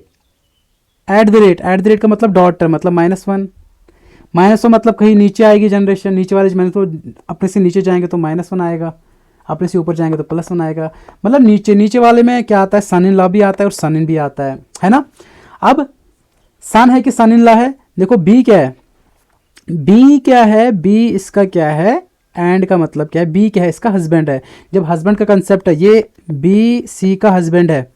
At the rate का मतलब डॉटर, मतलब -1 मतलब कहीं नीचे आएगी जनरेशन, नीचे वाले मैंने तो अपने से नीचे जाएंगे तो -1 आएगा, अपने से ऊपर जाएंगे तो +1 आएगा। मतलब नीचे वाले में क्या आता है, सन इन लॉ भी आता है और सन इन भी आता है ना। अब सन है कि सन इन लॉ है, देखो बी क्या है, बी क्या है, बी इसका क्या है, एंड का मतलब क्या है, बी क्या है, इसका हस्बैंड है। जब हस्बैंड का कंसेप्ट है, ये बी सी का हस्बैंड है,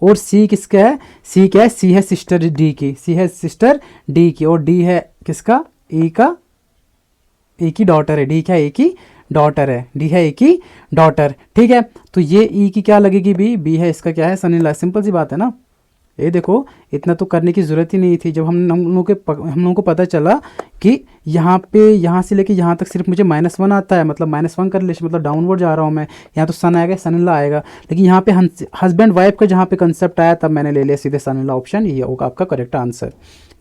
और सी किसका है, सी क्या है, सी है सिस्टर डी की, सी है सिस्टर डी की, और डी है किसका, ई का, ई की डॉटर है, डी क्या है, ई की डॉटर है, डी है ए की डॉटर। ठीक है। तो ये ई की क्या लगेगी, बी है इसका क्या है, सन इन लॉ। सिंपल सी बात है ना। ये देखो, इतना तो करने की ज़रूरत ही नहीं थी। जब हम लोगों को पता चला कि यहाँ से लेके यहाँ तक सिर्फ मुझे -1 आता है, मतलब -1 का रिलेशन, मतलब डाउनवर्ड जा रहा हूँ मैं, यहाँ तो सन आएगा, सन इन लॉ आएगा। लेकिन यहाँ पे हस्बैंड वाइफ का जहाँ पे कंसेप्ट आया, तब मैंने ले लिया सीधे सन इन लॉ ऑप्शन, ये होगा आपका करेक्ट आंसर।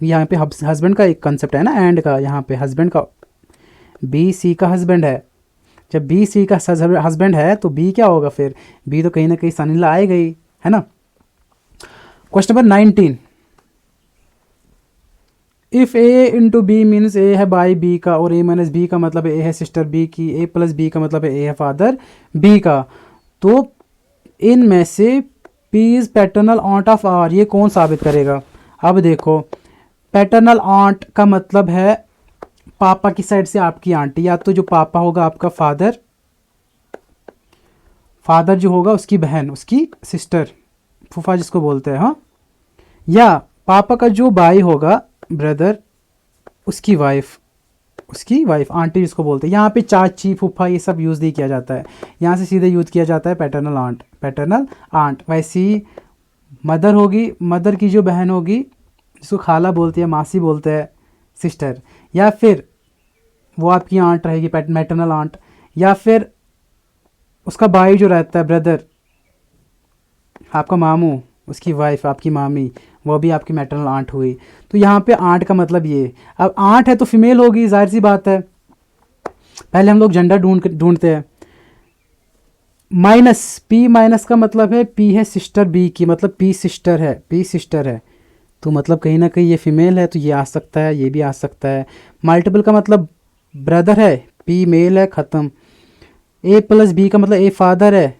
यहाँ पे हस्बैंड का एक कंसेप्ट है ना, एंड का, यहाँ पे हस्बैंड का, बी सी का हस्बैंड है। जब बी सी का हस्बैंड है तो बी क्या होगा, फिर बी तो कहीं ना कहीं सन इन लॉ आएगा ही, है ना। Question number 19, if A into B means A है बाई बी का, और ए माइनस बी का मतलब ए है सिस्टर बी की, ए प्लस बी का मतलब ए है फादर बी का, तो इनमें से P is paternal aunt of R, ये कौन साबित करेगा। अब देखो, पैटर्नल ऑन्ट का मतलब है पापा की साइड से आपकी आंटी, या तो जो पापा होगा आपका फादर जो होगा उसकी बहन, उसकी सिस्टर, फूफा जिसको बोलते हैं, हाँ, या पापा का जो भाई होगा ब्रदर, उसकी वाइफ आंटी जिसको बोलते हैं। यहाँ पे चाची फूफा ये सब यूज़ नहीं किया जाता है, यहाँ से सीधे यूज़ किया जाता है पैटर्नल आंट। वैसे ही मदर होगी, मदर की जो बहन होगी जिसको खाला बोलती है, मासी बोलते हैं, सिस्टर, या फिर वो आपकी आंट रहेगी मैटरनल आंट, या फिर उसका भाई जो रहता है ब्रदर, आपका मामू, उसकी वाइफ आपकी मामी, वो भी आपकी मैटरनल आंट हुई। तो यहाँ पे आंट का मतलब ये, अब आंट है तो फीमेल होगी, जाहिर सी बात है। पहले हम लोग जेंडर ढूंढते हैं। पी माइनस का मतलब है पी है सिस्टर बी की, मतलब पी सिस्टर है, तो मतलब कहीं ना कहीं ये फीमेल है, तो ये आ सकता है, ये भी आ सकता है। मल्टीपल का मतलब ब्रदर है, पी मेल है, ख़त्म। ए प्लस बी का मतलब ए फादर है,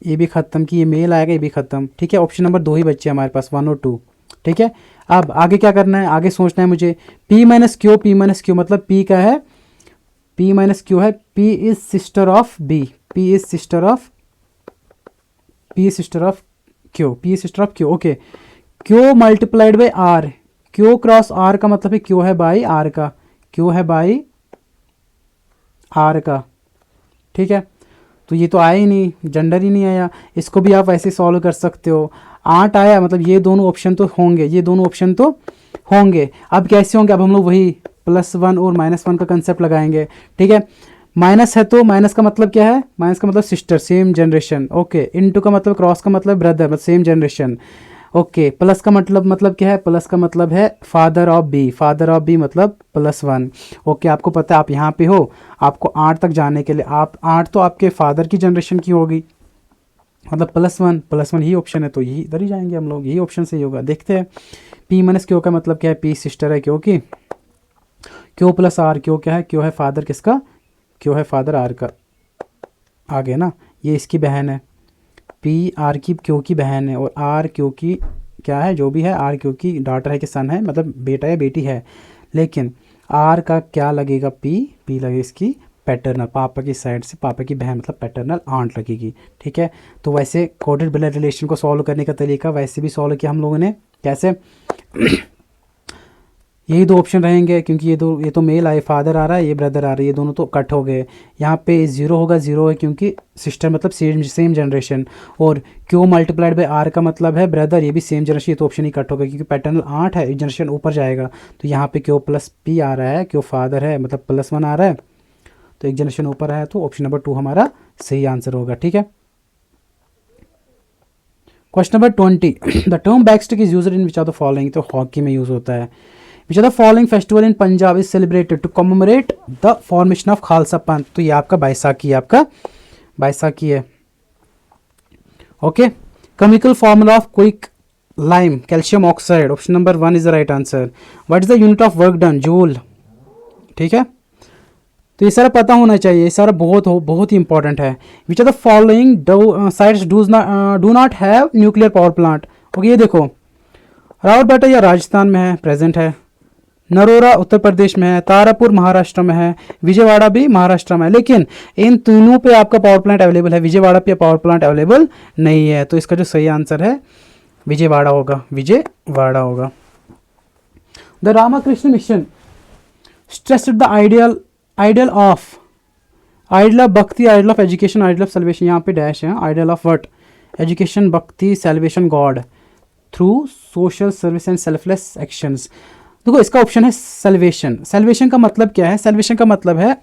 ये भी ख़त्म, कि ये मेल आएगा, ये भी ख़त्म। ठीक है। ऑप्शन नंबर 2 ही बच्चे हमारे पास, 1 और 2। ठीक है। अब आगे क्या करना है, आगे सोचना है मुझे। पी माइनस क्यू मतलब पी का है, पी माइनस क्यू है, P is sister of B, P is sister of Q. Okay. Q multiplied by R, Q cross R का मतलब है क्यू है बाई आर का, ठीक है। तो ये तो आया ही नहीं, जेंडर ही नहीं आया। इसको भी आप वैसे सॉल्व कर सकते हो। 8 आया, मतलब ये दोनों ऑप्शन तो होंगे, अब कैसे होंगे, अब हम लोग वही +1 और -1 का कंसेप्ट लगाएंगे। ठीक है। माइनस है तो माइनस का मतलब क्या है, माइनस का मतलब sister, same generation. Okay. Into का मतलब, क्रॉस का मतलब ब्रदर, मतलब सेम जनरेशन। ओके। प्लस का मतलब क्या है, प्लस का मतलब है फादर ऑफ बी मतलब +1। ओके। आपको पता है आप यहाँ पे हो, आपको 8 तक जाने के लिए, आप 8 तो आपके फादर की जनरेशन की होगी, मतलब +1 ही ऑप्शन है, तो यही इधर ही जाएंगे हम लोग, यही ऑप्शन सही होगा। देखते हैं। पी माइनस क्यू का मतलब क्या है, पी सिस्टर है क्योंकि क्यू प्लस आर, क्यू क्या है, क्यू है फादर किसका, क्यू है फादर आर का, आ गया ना, ये इसकी बहन है, पी आर की क्यू की बहन है, और आर क्यू की क्या है, जो भी है, आर क्यू की डॉटर है कि सन है, मतलब बेटा या बेटी है, लेकिन आर का क्या लगेगा, पी लगे इसकी पैटर्नल, पापा की साइड से, पापा की बहन मतलब पैटर्नल आंट लगेगी, ठीक है। तो वैसे कोडेड ब्लड रिलेशन को सॉल्व करने का तरीका वैसे भी सॉल्व किया हम लोगों ने, कैसे यही दो ऑप्शन रहेंगे, क्योंकि ये तो मेल आए, फादर आ रहा है, ये ब्रदर आ रहा है, ये दोनों तो कट हो गए, यहाँ पे ज़ीरो होगा, ज़ीरो है क्योंकि सिस्टर मतलब सेम जनरेशन, और क्यू मल्टीप्लाइड बाय आर का मतलब है ब्रदर, ये भी सेम जनरेशन, ये तो ऑप्शन ही कट होगा क्योंकि पैटर्नल 8 है, एक जनरेशन ऊपर जाएगा, तो यहाँ पे क्यू प्लस पी आ रहा है, क्यू फादर है मतलब +1 आ रहा है, तो एक जनरेशन ऊपर है, तो ऑप्शन नंबर 2 हमारा सही आंसर होगा, ठीक है। Question number 20, the term backstick is used in which are the following, तो हॉकी में यूज होता है। Which are the following festival in Punjab is celebrated to commemorate the formation of Khalsa Panth, तो ये आपका बैसाखी है, आपका बैसाखी है, okay. Chemical formula of quick lime calcium oxide, option number 1 is the right answer. What is the unit of work done, joule, ठीक है। तो ये सारा पता होना चाहिए, ये सारा बहुत ही इंपॉर्टेंट है। Which are the following sites do not have nuclear power plant, okay. ये देखो रावलपिंडी या राजस्थान में है, प्रेजेंट है, नरोरा उत्तर प्रदेश में है, तारापुर महाराष्ट्र में है, विजयवाड़ा भी महाराष्ट्र में है, लेकिन इन तीनों पे आपका पावर प्लांट अवेलेबल है, विजयवाड़ा पे पावर प्लांट अवेलेबल नहीं है, तो इसका जो सही आंसर है विजयवाड़ा होगा, विजयवाड़ा होगा। The Ramakrishna mission stressed the ideal of bhakti, ideal of education, ideal of celebration, यहाँ पे डैश है, ideal of what, education, bhakti, celebration, God through social service and selfless actions. देखो इसका ऑप्शन है सेल्वेशन। सेल्वेशन का मतलब क्या है, सेल्वेशन का मतलब है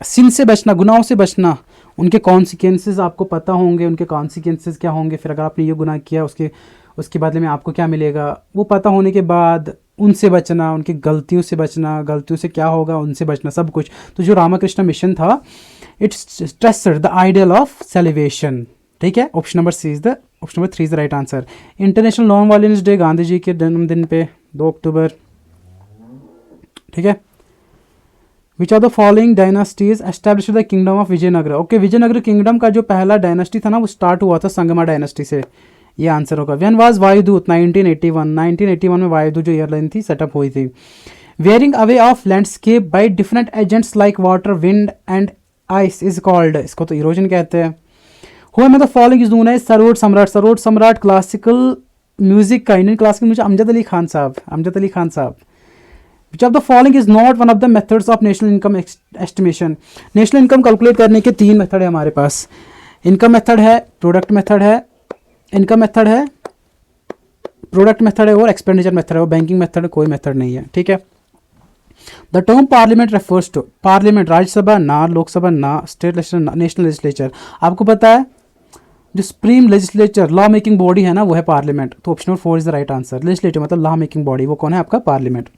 सिन से बचना, गुनाहों से बचना, उनके कॉन्सिक्वेंसेस आपको पता होंगे, उनके कॉन्सिक्वेंसेस क्या होंगे, फिर अगर आपने ये गुनाह किया उसके बदले में आपको क्या मिलेगा, वो पता होने के बाद उनसे बचना, उनकी गलतियों से बचना, गलतियों से क्या होगा उनसे बचना, सब कुछ। तो जो रामकृष्ण मिशन था, it's stressed the ideal of celebration, ठीक है। Option number 3 is the right answer. International non violence day Gandhi ji के जन्मदिन पे 2 अक्टूबर, ठीक है। Which are the following dynasties established the kingdom of Vijayanagar, okay. Vijayanagar kingdom का जो पहला डायनास्टी था ना, वो स्टार्ट हुआ था संगमा डायनास्टी से, ये आंसर होगा। व्हेन वाज वायुदूत, 1981 में वायुदूत जो एयरलाइन थी सेटअप हुई थी। Wearing away of landscape by different agents like water, wind and ice is called, इसको तो इरोजन कहते हैं। हुआ में the following is known as Sarod Samrat. Sarod Samrat classical music का, Indian classical music, Amjad Ali Khan Sahab. Which of the following is not one of the methods of national income estimation. National income calculate करने के 3 method है हमारे पास। इनकम मेथड है, प्रोडक्ट मेथड है, income method है, product method है, और एक्सपेंडिचर मेथड है, और बैंकिंग मेथड कोई मेथड नहीं है, ठीक है। The term parliament refers to, parliament Rajya Sabha ना, लोकसभा ना, स्टेट लेजिस्लेचर, नेशनल लेजिस्लेचर। आपको पता है जो supreme legislature law making body है ना, वो है पार्लियामेंट, तो option number 4 is the right answer. Legislature मतलब लॉ मेकिंग बॉडी, वो कौन है, आपका parliament.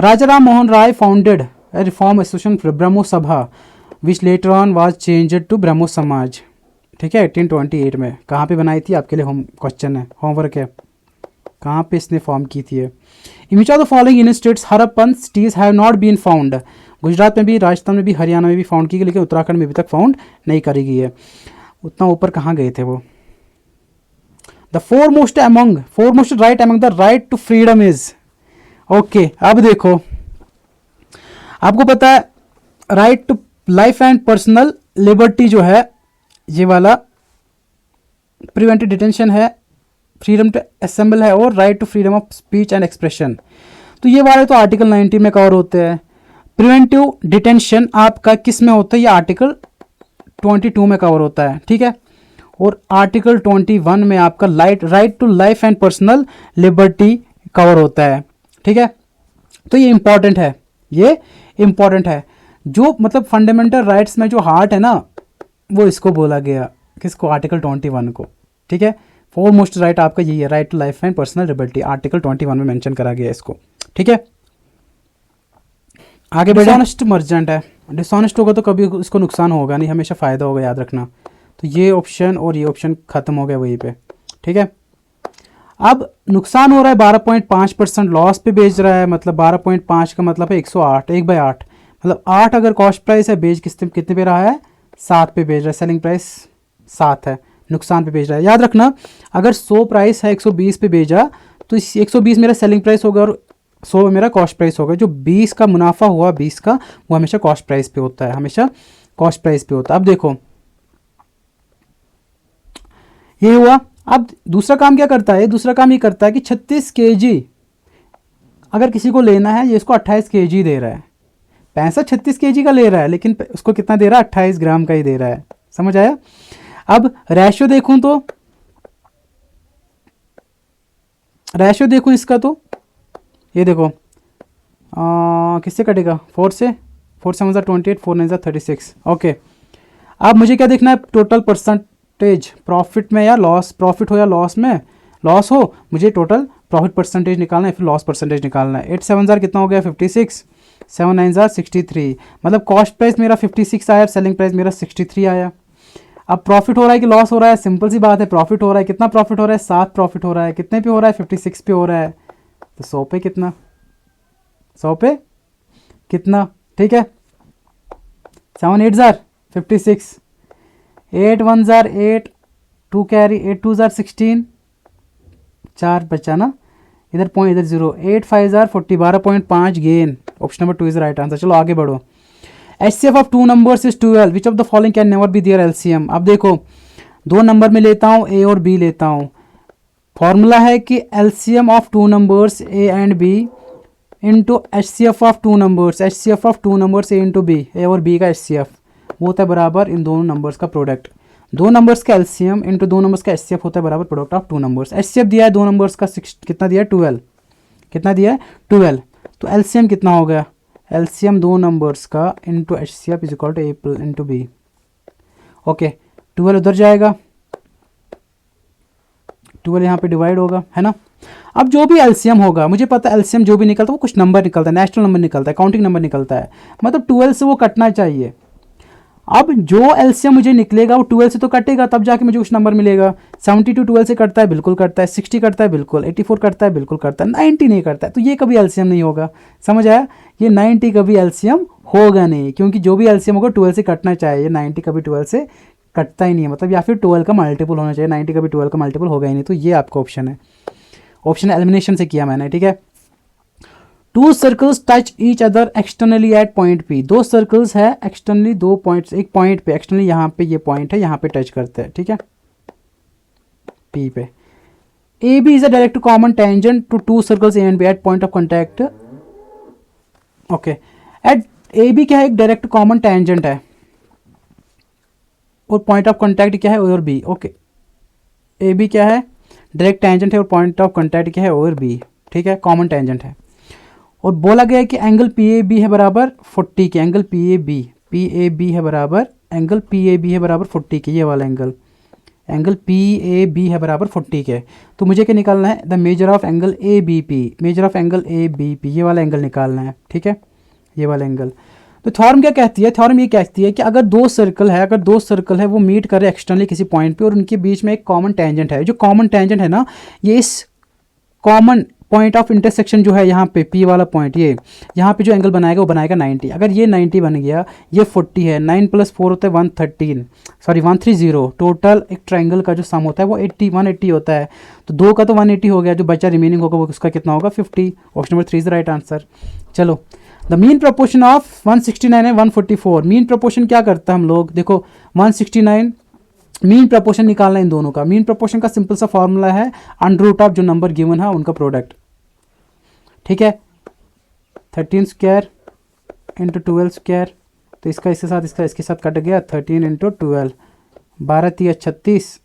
Raja Ram Mohan Roy founded a reform association Brahmo Sabha which later on was changed to Brahmo Samaj, ठीक है, 1828 में। कहाँ पे बनाई थी, आपके लिए क्वेश्चन है, होमवर्क है, कहाँ पे इसने फॉर्म की थी। In which of the following union states Harappan cities have not been found. Gujarat में भी, राजस्थान में भी, हरियाणा में भी फाउंड की गई, लेकिन उत्तराखंड में अभी तक फाउंड नहीं करी गई है। उतना ऊपर कहाँ गए थे वो। The foremost right among the right to freedom is, okay. अब देखो आपको पता है right to life and personal liberty जो है, ये वाला प्रिवेंटिव डिटेंशन है, फ्रीडम टू असेंबल है, और right to freedom of speech and expression. तो ये वाले तो आर्टिकल 19 में कवर होते हैं। प्रिवेंटिव डिटेंशन आपका किस में होता है, ये आर्टिकल 22 में कवर होता है, ठीक है। और आर्टिकल 21 में आपका right to life and personal liberty cover होता है, ठीक है। तो ये इंपॉर्टेंट है, जो मतलब फंडामेंटल राइट्स में जो हार्ट है ना, वो इसको बोला गया, किसको, आर्टिकल 21 को, ठीक है। फोरमोस्ट राइट आपका यही है, right to life and personal liberty, article 21 में मेंशन करा गया इसको, ठीक है। आगे बढ़े। डिसऑनेस्ट मर्चेंट है, डिसऑनेस्ट होगा तो कभी इसको नुकसान होगा नहीं, हमेशा फ़ायदा होगा, याद रखना। तो ये ऑप्शन और ये ऑप्शन खत्म हो गया वहीं पे, ठीक है। अब नुकसान हो रहा है 12.5%, लॉस पे बेच रहा है, मतलब 12.5 का मतलब है 108, 1/8, मतलब 8 अगर कॉस्ट प्राइस है, बेच कितने पे रहा है, 7 पे बेच रहा है, सेलिंग प्राइस 7 है, नुकसान पे बेच रहा है। याद रखना अगर 100 प्राइस है 120 पे बेचा तो इस 120 मेरा सेलिंग प्राइस होगा और 100 मेरा कॉस्ट प्राइस होगा। जो 20 का मुनाफा हुआ 20 का, वो हमेशा कॉस्ट प्राइस पे होता है, हमेशा कॉस्ट प्राइस पे होता है। अब देखो ये हुआ। अब दूसरा काम क्या करता है, दूसरा काम ये करता है कि 36 kg अगर किसी को लेना है, ये इसको 28 kg दे रहा है, पैसा 36 kg का ले रहा है, लेकिन उसको कितना दे रहा है, 28 ग्राम का ही दे रहा है। समझ आया। अब रेशियो देखूं तो रेशियो देखूं इसका, तो ये देखो किससे कटेगा, 4 से, 4 7 28, 4 9 36। ओके, अब मुझे क्या देखना है, टोटल परसेंटेज प्रॉफिट में या लॉस, प्रॉफिट हो या लॉस में, लॉस हो, मुझे टोटल प्रॉफिट परसेंटेज निकालना है, फिर लॉस परसेंटेज निकालना है। 8 7 कितना हो गया, 56, 7 9 63, मतलब कॉस्ट प्राइस मेरा 56 आया, सेलिंग प्राइस मेरा 63 आया। अब प्रॉफिट हो रहा है कि लॉस हो रहा है, सिंपल सी बात है, प्रॉफिट हो रहा है। कितना प्रॉफिट हो रहा है, 7 प्रॉफिट हो रहा है। कितने पे हो रहा है, 56 पे हो रहा है, तो 100 पे कितना, 100 पे कितना, ठीक है। 7 8 56, 8 1 8, 2 कैरी, 8 2 16, 4 बचा ना, इधर पॉइंट, इधर 0, 8 5 40, 12.5 gain. Option number 2 is right answer. चलो आगे बढ़ो। HCF of 2 numbers is 12, which of the following can never be their LCM। अब देखो 2 नंबर में लेता हूँ, A और B लेता हूँ। फॉर्मूला है कि LCM of 2 numbers A and B into HCF of 2 numbers, HCF of 2 numbers A into B, A और B का HCF वो होता है बराबर इन दोनों नंबर्स का प्रोडक्ट। 2 नंबर्स का LCM इंटू 2 नंबर्स का HCF होता है बराबर प्रोडक्ट ऑफ 2 नंबर्स। HCF दिया है 2 नंबर्स का 6, कितना दिया है, 12, कितना दिया है, 12, तो LCM कितना हो गया, LCM 2 नंबर्स का into HCF is equal to A into B। Okay, 12 उधर जाएगा, 12 यहाँ पे डिवाइड होगा, है ना। अब जो भी LCM होगा, मुझे पता है LCM जो भी निकलता है वो कुछ नंबर निकलता है, नेचुरल नंबर निकलता है, काउंटिंग नंबर निकलता है, मतलब 12 से वो कटना चाहिए। अब जो LCM मुझे निकलेगा वो 12 से तो कटेगा, तब जाके मुझे कुछ नंबर मिलेगा। 72 12 से कटता है, बिल्कुल कटता है। 60 कटता है, बिल्कुल। 84 कटता है, बिल्कुल करता है। 90 नहीं करता है, तो ये कभी LCM नहीं होगा। समझ आया, ये 90 कभी LCM होगा नहीं, क्योंकि जो भी LCM होगा 12 से कटना चाहिए। 90 कभी 12 से कटता ही नहीं है, मतलब या फिर 12 का मल्टीपल होना चाहिए। 90 कभी 12 का मल्टीपल होगा ही नहीं, तो ये आपका ऑप्शन है। ऑप्शन एलिमिनेशन से किया मैंने, ठीक है। 2 circles touch each other externally at point P। 2 circles है एक्सटर्नली, 2 पॉइंट्स एक पॉइंट पे एक्सटर्नली, यहाँ पे ये पॉइंट है, यहाँ पे टच करते हैं, ठीक है, P पे। AB is a direct common tangent to 2 circles A and B at point of contact. Okay, at AB क्या है, एक डायरेक्ट कॉमन टेंजेंट है, और पॉइंट ऑफ कॉन्टैक्ट क्या है, O और B। ओके, AB क्या है, डायरेक्ट टेंजेंट है, और पॉइंट ऑफ कॉन्टैक्ट क्या है, O और B, ठीक है, कॉमन टेंजेंट है। और बोला गया है कि एंगल PAB है बराबर 40 के, एंगल PAB है बराबर, एंगल PAB है बराबर 40 के, ये वाला एंगल PAB है बराबर 40 के। तो मुझे क्या निकालना है, the measure of angle ABP, measure of angle ABP, ये वाला एंगल निकालना है, ठीक है, ये वाला एंगल। तो थ्योरम क्या कहती है, थ्योरम ये कहती है कि अगर 2 सर्कल है, अगर 2 सर्कल है वो मीट कर रहे एक्सटर्नली किसी पॉइंट पे, और उनके बीच में एक कॉमन टेंजेंट है, जो कॉमन टेंजेंट है ना, ये इस कॉमन पॉइंट ऑफ इंटरसेक्शन जो है यहाँ पे P वाला पॉइंट, ये यहाँ पे जो एंगल बनाएगा वो बनाएगा 90। अगर ये 90 बन गया, ये 40 है, 9 + 4 होता है 130, टोटल एक ट्रायंगल का जो सम होता है वो 180 होता है। तो 2 का तो 180 हो गया, जो बचा रिमेनिंग होगा वो उसका कितना होगा, 50। Option number 3 is the right answer. चलो, द मीन प्रोपोर्शन ऑफ 169 है 144। मीन प्रोपोर्शन क्या करता है हम लोग, देखो 169 मीन प्रोपोर्शन निकालना है इन दोनों का। मीन प्रोपोर्शन का सिंपल सा फॉर्मूला है √ऑफ जो नंबर गिवन है उनका प्रोडक्ट, ठीक है। 13 स्क्वायर इंटू 12 स्क्वायर, तो इसका इसके साथ, इसका इसके साथ कट गया, 13 into 12, 12 3 36,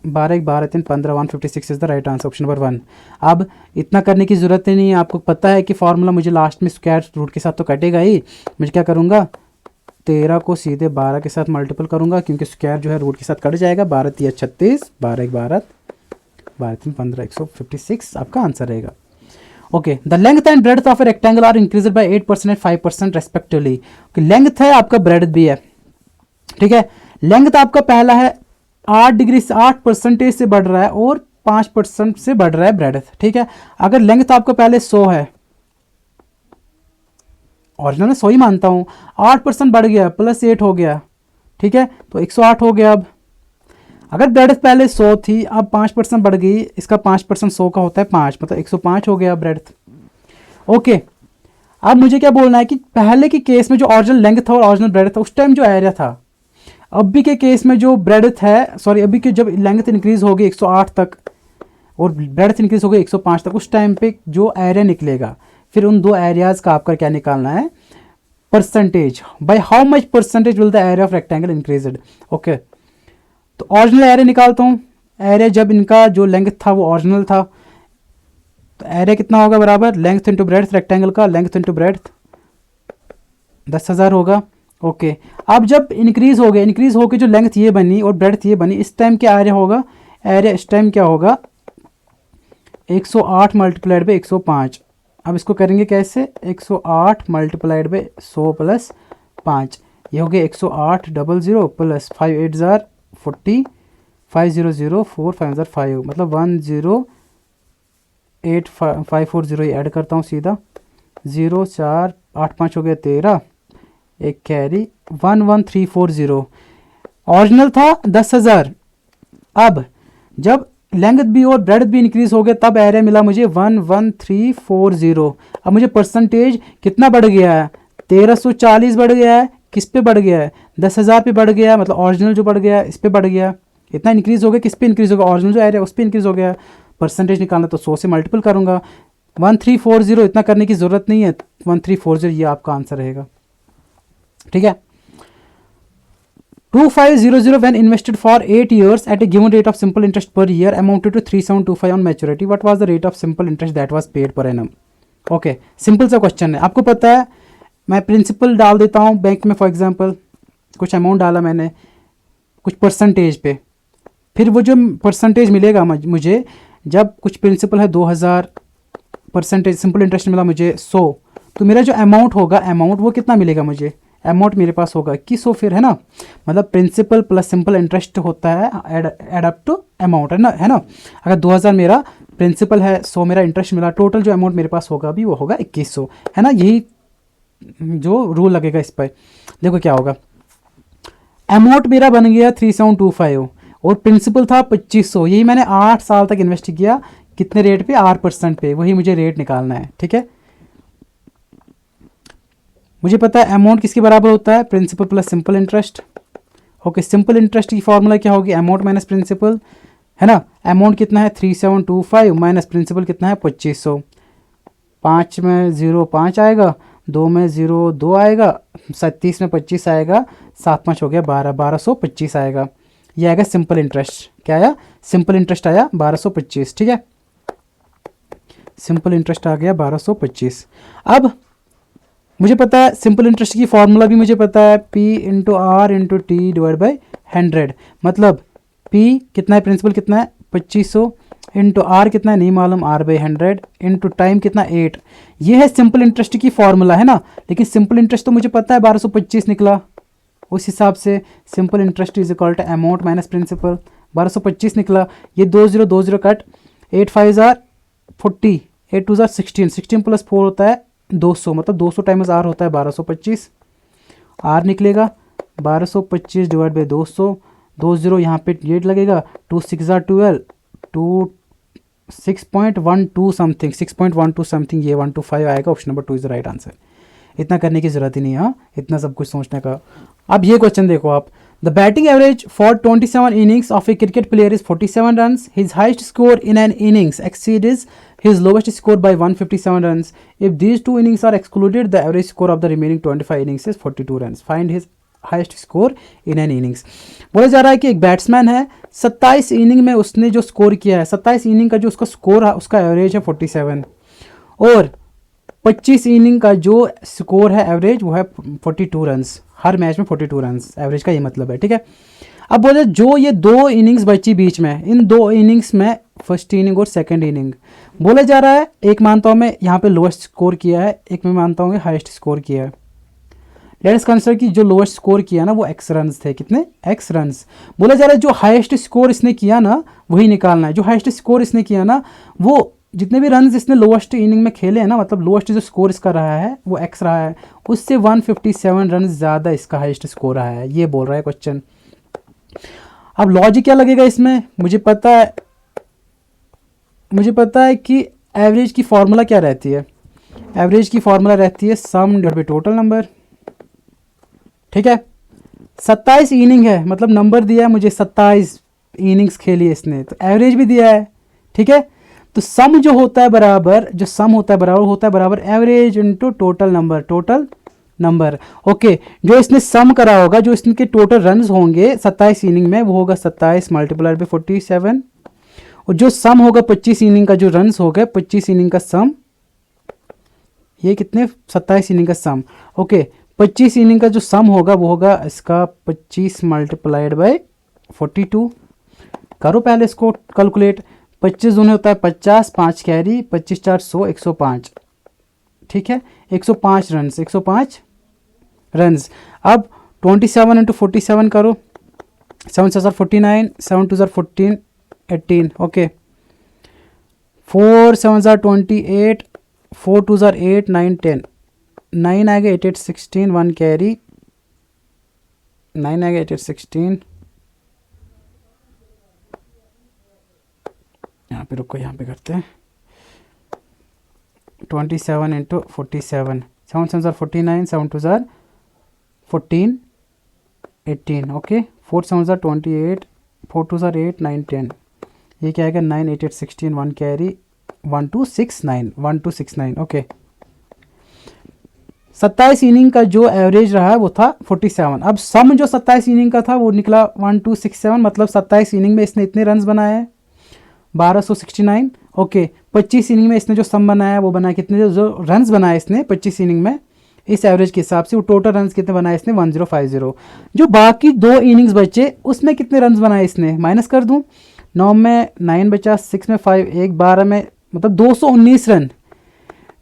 12 1 12 3 15, 156 is the right answer, option number 1। अब इतना करने की जरूरत ही नहीं है, आपको पता है कि फॉर्मूला मुझे लास्ट में स्क्वायर रूट के साथ तो कटेगा ही। मुझे क्या करूँगा, 13 को सीधे 12 के साथ मल्टीपल करूँगा, क्योंकि स्क्वायर जो है रूट के साथ कट जाएगा। 12 3 36, 12 1 12, 12 3 15, 156 आपका आंसर रहेगा। Okay, the length and breadth of a rectangle are increased by 8% and 5% respectively. Length है आपका, ब्रेड्थ भी है, ठीक है। लेंथ आपका पहला है 8 डिग्री से 8% से बढ़ रहा है, और 5% से बढ़ रहा है ब्रेडथ, ठीक है। अगर लेंथ आपको पहले 100 है, ओरिजिनल में 100 ही मानता हूँ, 8% बढ़ गया, +8 हो गया, ठीक है, तो 108 हो गया। अब अगर ब्रेडथ पहले 100 थी, अब 5% बढ़ गई, इसका 5% 100 का होता है 5, मतलब 105 हो गया ब्रेडथ। ओके, अब मुझे क्या बोलना है कि पहले के केस में जो ओरिजिनल लेंथ था और ओरिजिनल ब्रेडथ था, उस टाइम जो एरिया था, अभी के केस में जो ब्रेडथ है, सॉरी अभी के जब लेंथ इंक्रीज होगी 108 तक और ब्रेडथ इंक्रीज हो गई 105 तक, उस टाइम पे जो एरिया निकलेगा, फिर उन दो एरियाज का आपका क्या निकालना है, percentage, by how much percentage will the area of rectangle increased. Okay, तो ओरिजिनल एरिया निकालता हूँ। एरिया जब इनका जो लेंथ था वो ओरिजिनल था, तो एरिया कितना होगा, बराबर लेंथ इंटू ब्रेडथ, रेक्टेंगल का लेंथ इंटू ब्रेडथ 10,000 होगा। ओके, अब जब इंक्रीज हो गया, इंक्रीज होकर जो लेंथ ये बनी और ब्रेडथ ये बनी, इस टाइम क्या एरिया होगा, एरिया इस टाइम क्या होगा, 108 मल्टीप्लाइड बाई 105। अब इसको करेंगे कैसे, 108 मल्टीप्लाइड बाई 100 प्लस 5, ये हो गया 108 00 प्लस 5 8 जार 40 500 4 5 जार 5, मतलब 108,540 ऐड करता हूँ सीधा, 0 4 8 5 हो गया 13, एक कैरी 11340। ओरिजिनल था 10,000, अब जब लेंथ भी और ब्रेडथ भी इंक्रीज हो गया तब एरिया मिला मुझे 11340। अब मुझे परसेंटेज कितना बढ़ गया है, 1340 बढ़ गया है, किस पे बढ़ गया है, 10,000 पे बढ़ गया, मतलब ओरिजिनल जो बढ़ गया इस पे बढ़ गया, इतना इंक्रीज हो गया, किस पे इंक्रीज होगा, ओरिजिनल जो एरिया उस पे इंक्रीज हो गया। परसेंटेज निकालना तो 100 से मल्टीपल करूंगा, 1340, इतना करने की जरूरत नहीं है, 1340 ये आपका आंसर रहेगा, ठीक है। 2500 when invested for 8 years at a given rate of simple interest per year amounted to 3725 on maturity. What was the rate of simple interest that was paid per annum? Okay, simple सा question है, आपको पता है। मैं principal डाल देता हूँ bank में, फॉर एग्जांपल कुछ अमाउंट डाला मैंने कुछ परसेंटेज पे, फिर वो जो परसेंटेज मिलेगा मुझे, जब कुछ प्रिंसिपल है 2000, परसेंटेज सिंपल इंटरेस्ट मिला मुझे 100, तो मेरा जो अमाउंट होगा, अमाउंट वो कितना मिलेगा मुझे, अमाउंट मेरे पास होगा 2100, फिर है ना, मतलब प्रिंसिपल प्लस सिंपल इंटरेस्ट होता है एड अप टू अमाउंट, है ना। अगर 2000 मेरा प्रिंसिपल है, 100 मेरा इंटरेस्ट मिला, टोटल जो अमाउंट मेरे पास होगा अभी वो होगा 2100, है ना। यही जो रूल लगेगा इस पर। देखो क्या होगा, अमाउंट मेरा बन गया 3725 और प्रिंसिपल था 2500, यही मैंने 8 साल तक इन्वेस्ट किया, कितने रेट पे, 8% पे, वही मुझे रेट निकालना है, ठीक है। मुझे पता है अमाउंट किसके बराबर होता है, principal plus simple interest. Okay, simple interest की फॉर्मूला क्या होगी, अमाउंट माइनस प्रिंसिपल, है ना। अमाउंट कितना है 3725 माइनस प्रिंसिपल कितना है 2500, 5 में 0 5 आएगा, 2 में 0 2 आएगा, 37 में 25 आएगा, 7 5 हो गया 12, 1225 आएगा। ये आएगा सिंपल इंटरेस्ट, क्या आया, सिंपल इंटरेस्ट आया 1225, ठीक है, सिंपल इंटरेस्ट आ गया 1225। अब मुझे पता है सिंपल इंटरेस्ट की फॉर्मूला भी मुझे पता है, P into R into T divide by 100, मतलब P कितना है, प्रिंसिपल कितना है 2500, इंटू आर कितना है नहीं मालूम, R बाई 100, इंटू टाइम कितना 8। ये है सिंपल इंटरेस्ट की फॉर्मूला, है ना। लेकिन सिंपल इंटरेस्ट तो मुझे पता है 1225 निकला, उस हिसाब से simple interest is equal to amount minus principal, 1225 निकला। ये 20 कट, 8 5 जार 40, 8 2 जार 16, 16 प्लस 4 होता है 200, मतलब 200 टाइम्स आर होता है 1225, आर निकलेगा 1225 डिवाइड बाई 200, 20 यहाँ पे डेट लगेगा, 2 6 जार 12, 2 6.12 समथिंग, 6.12 समथिंग, ये 125 आएगा। Option number 2 is the right answer. इतना करने की जरूरत ही नहीं है, हाँ, इतना सब कुछ सोचने का। अब ये क्वेश्चन देखो आप, the batting average for 27 innings of A cricket player is 47 runs, his heist score in an innings exceeds his lowest score by 157 runs. If these two innings are excluded, the average score of the remaining 25 innings is 42 runs. Find his heist score in an innings. बोला जा रहा है कि एक batsman है, 27 inning में उसने जो स्कोर किया है, 27 इनिंग का जो उसका स्कोर है उसका एवरेज है 47, और 25 इनिंग का जो स्कोर है एवरेज वो है 42 रन्स, हर मैच में 42 रन्स एवरेज का ये मतलब है, ठीक है। अब बोले जो ये 2 इनिंग्स बची बीच में, इन 2 इनिंग्स में फर्स्ट इनिंग और सेकंड इनिंग, बोला जा रहा है एक मानता हूँ मैं यहाँ पे लोएस्ट स्कोर किया है, एक मैं मानता हूँ हाईएस्ट स्कोर किया है। लेट अस कंसीडर कि जो लोएस्ट स्कोर किया ना वो x रन्स थे, कितने x रन्स। बोला जा रहा है जो हाईएस्ट स्कोर इसने किया ना वही निकालना है। जो हाईएस्ट स्कोर इसने किया ना वो जितने भी रन्स इसने लोएस्ट इनिंग में खेले हैं ना, मतलब लोएस्ट जो स्कोर इसका रहा है वो x रहा है, उससे 157 रन ज़्यादा इसका हाईएस्ट स्कोर रहा है, ये बोल रहा है क्वेश्चन। अब लॉजिक क्या लगेगा इसमें, मुझे पता है कि एवरेज की फॉर्मूला क्या रहती है। एवरेज की फॉर्मूला रहती है सम डिवाइड बाय टोटल नंबर, ठीक है। 27 इनिंग है, मतलब नंबर दिया है मुझे 27 इनिंग्स खेली है इसने, तो एवरेज भी दिया है, ठीक है। तो सम जो होता है बराबर average into total number, okay. जो इसने सम करा होगा, जो इसके टोटल रन्स होंगे 27 इनिंग में, वो होगा 27 मल्टीप्लाइड बाय 47, और जो सम होगा 25 इनिंग का, जो रन्स हो गए 25 इनिंग का सम, ये कितने 27 इनिंग का सम, ओके। 25 इनिंग का जो सम होगा वो होगा इसका 25 मल्टीप्लाइड बाय 42। करो पहले इसको कैलकुलेट। 25 दूने होता है 50, 5 कैरी, 25 4 100, 105, ठीक है। 105 रन्स। अब 27 इंटू 47 करो, 7 से 49, 7 2 14, 18, ओके। 4 7 28, 4 2 8, 9 10, 9 आएगा 8 8 16, 1 कैरी, 9 आएगा 8 8 16, यहाँ पे रुको, यहाँ पे करते हैं 27 इंटू 47, 7 7 49, 7 2 14, 18, ओके। 4 7 28, 4 2 8, 9 10, ये क्या आएगा 9 8 8 16, 1 कैरी, 1 2 6 9, ओके। 27 इनिंग का जो एवरेज रहा है वो था 47। अब सम जो 27 इनिंग का था वो निकला 1267, मतलब 27 इनिंग में इसने इतने रन्स बनाए हैं 1269, ओके। 25 इनिंग में इसने जो सम बनाया वो बनाया कितने, जो रन्स बनाए इसने 25 इनिंग में इस एवरेज के हिसाब से, वो टोटल रन्स कितने बनाए इसने 1050। जो बाकी 2 इनिंग्स बचे उसमें कितने रन्स बनाए इसने, माइनस कर दूं, 9 में 9 बचा, 6 में 5, 1 12 में, मतलब 219 रन।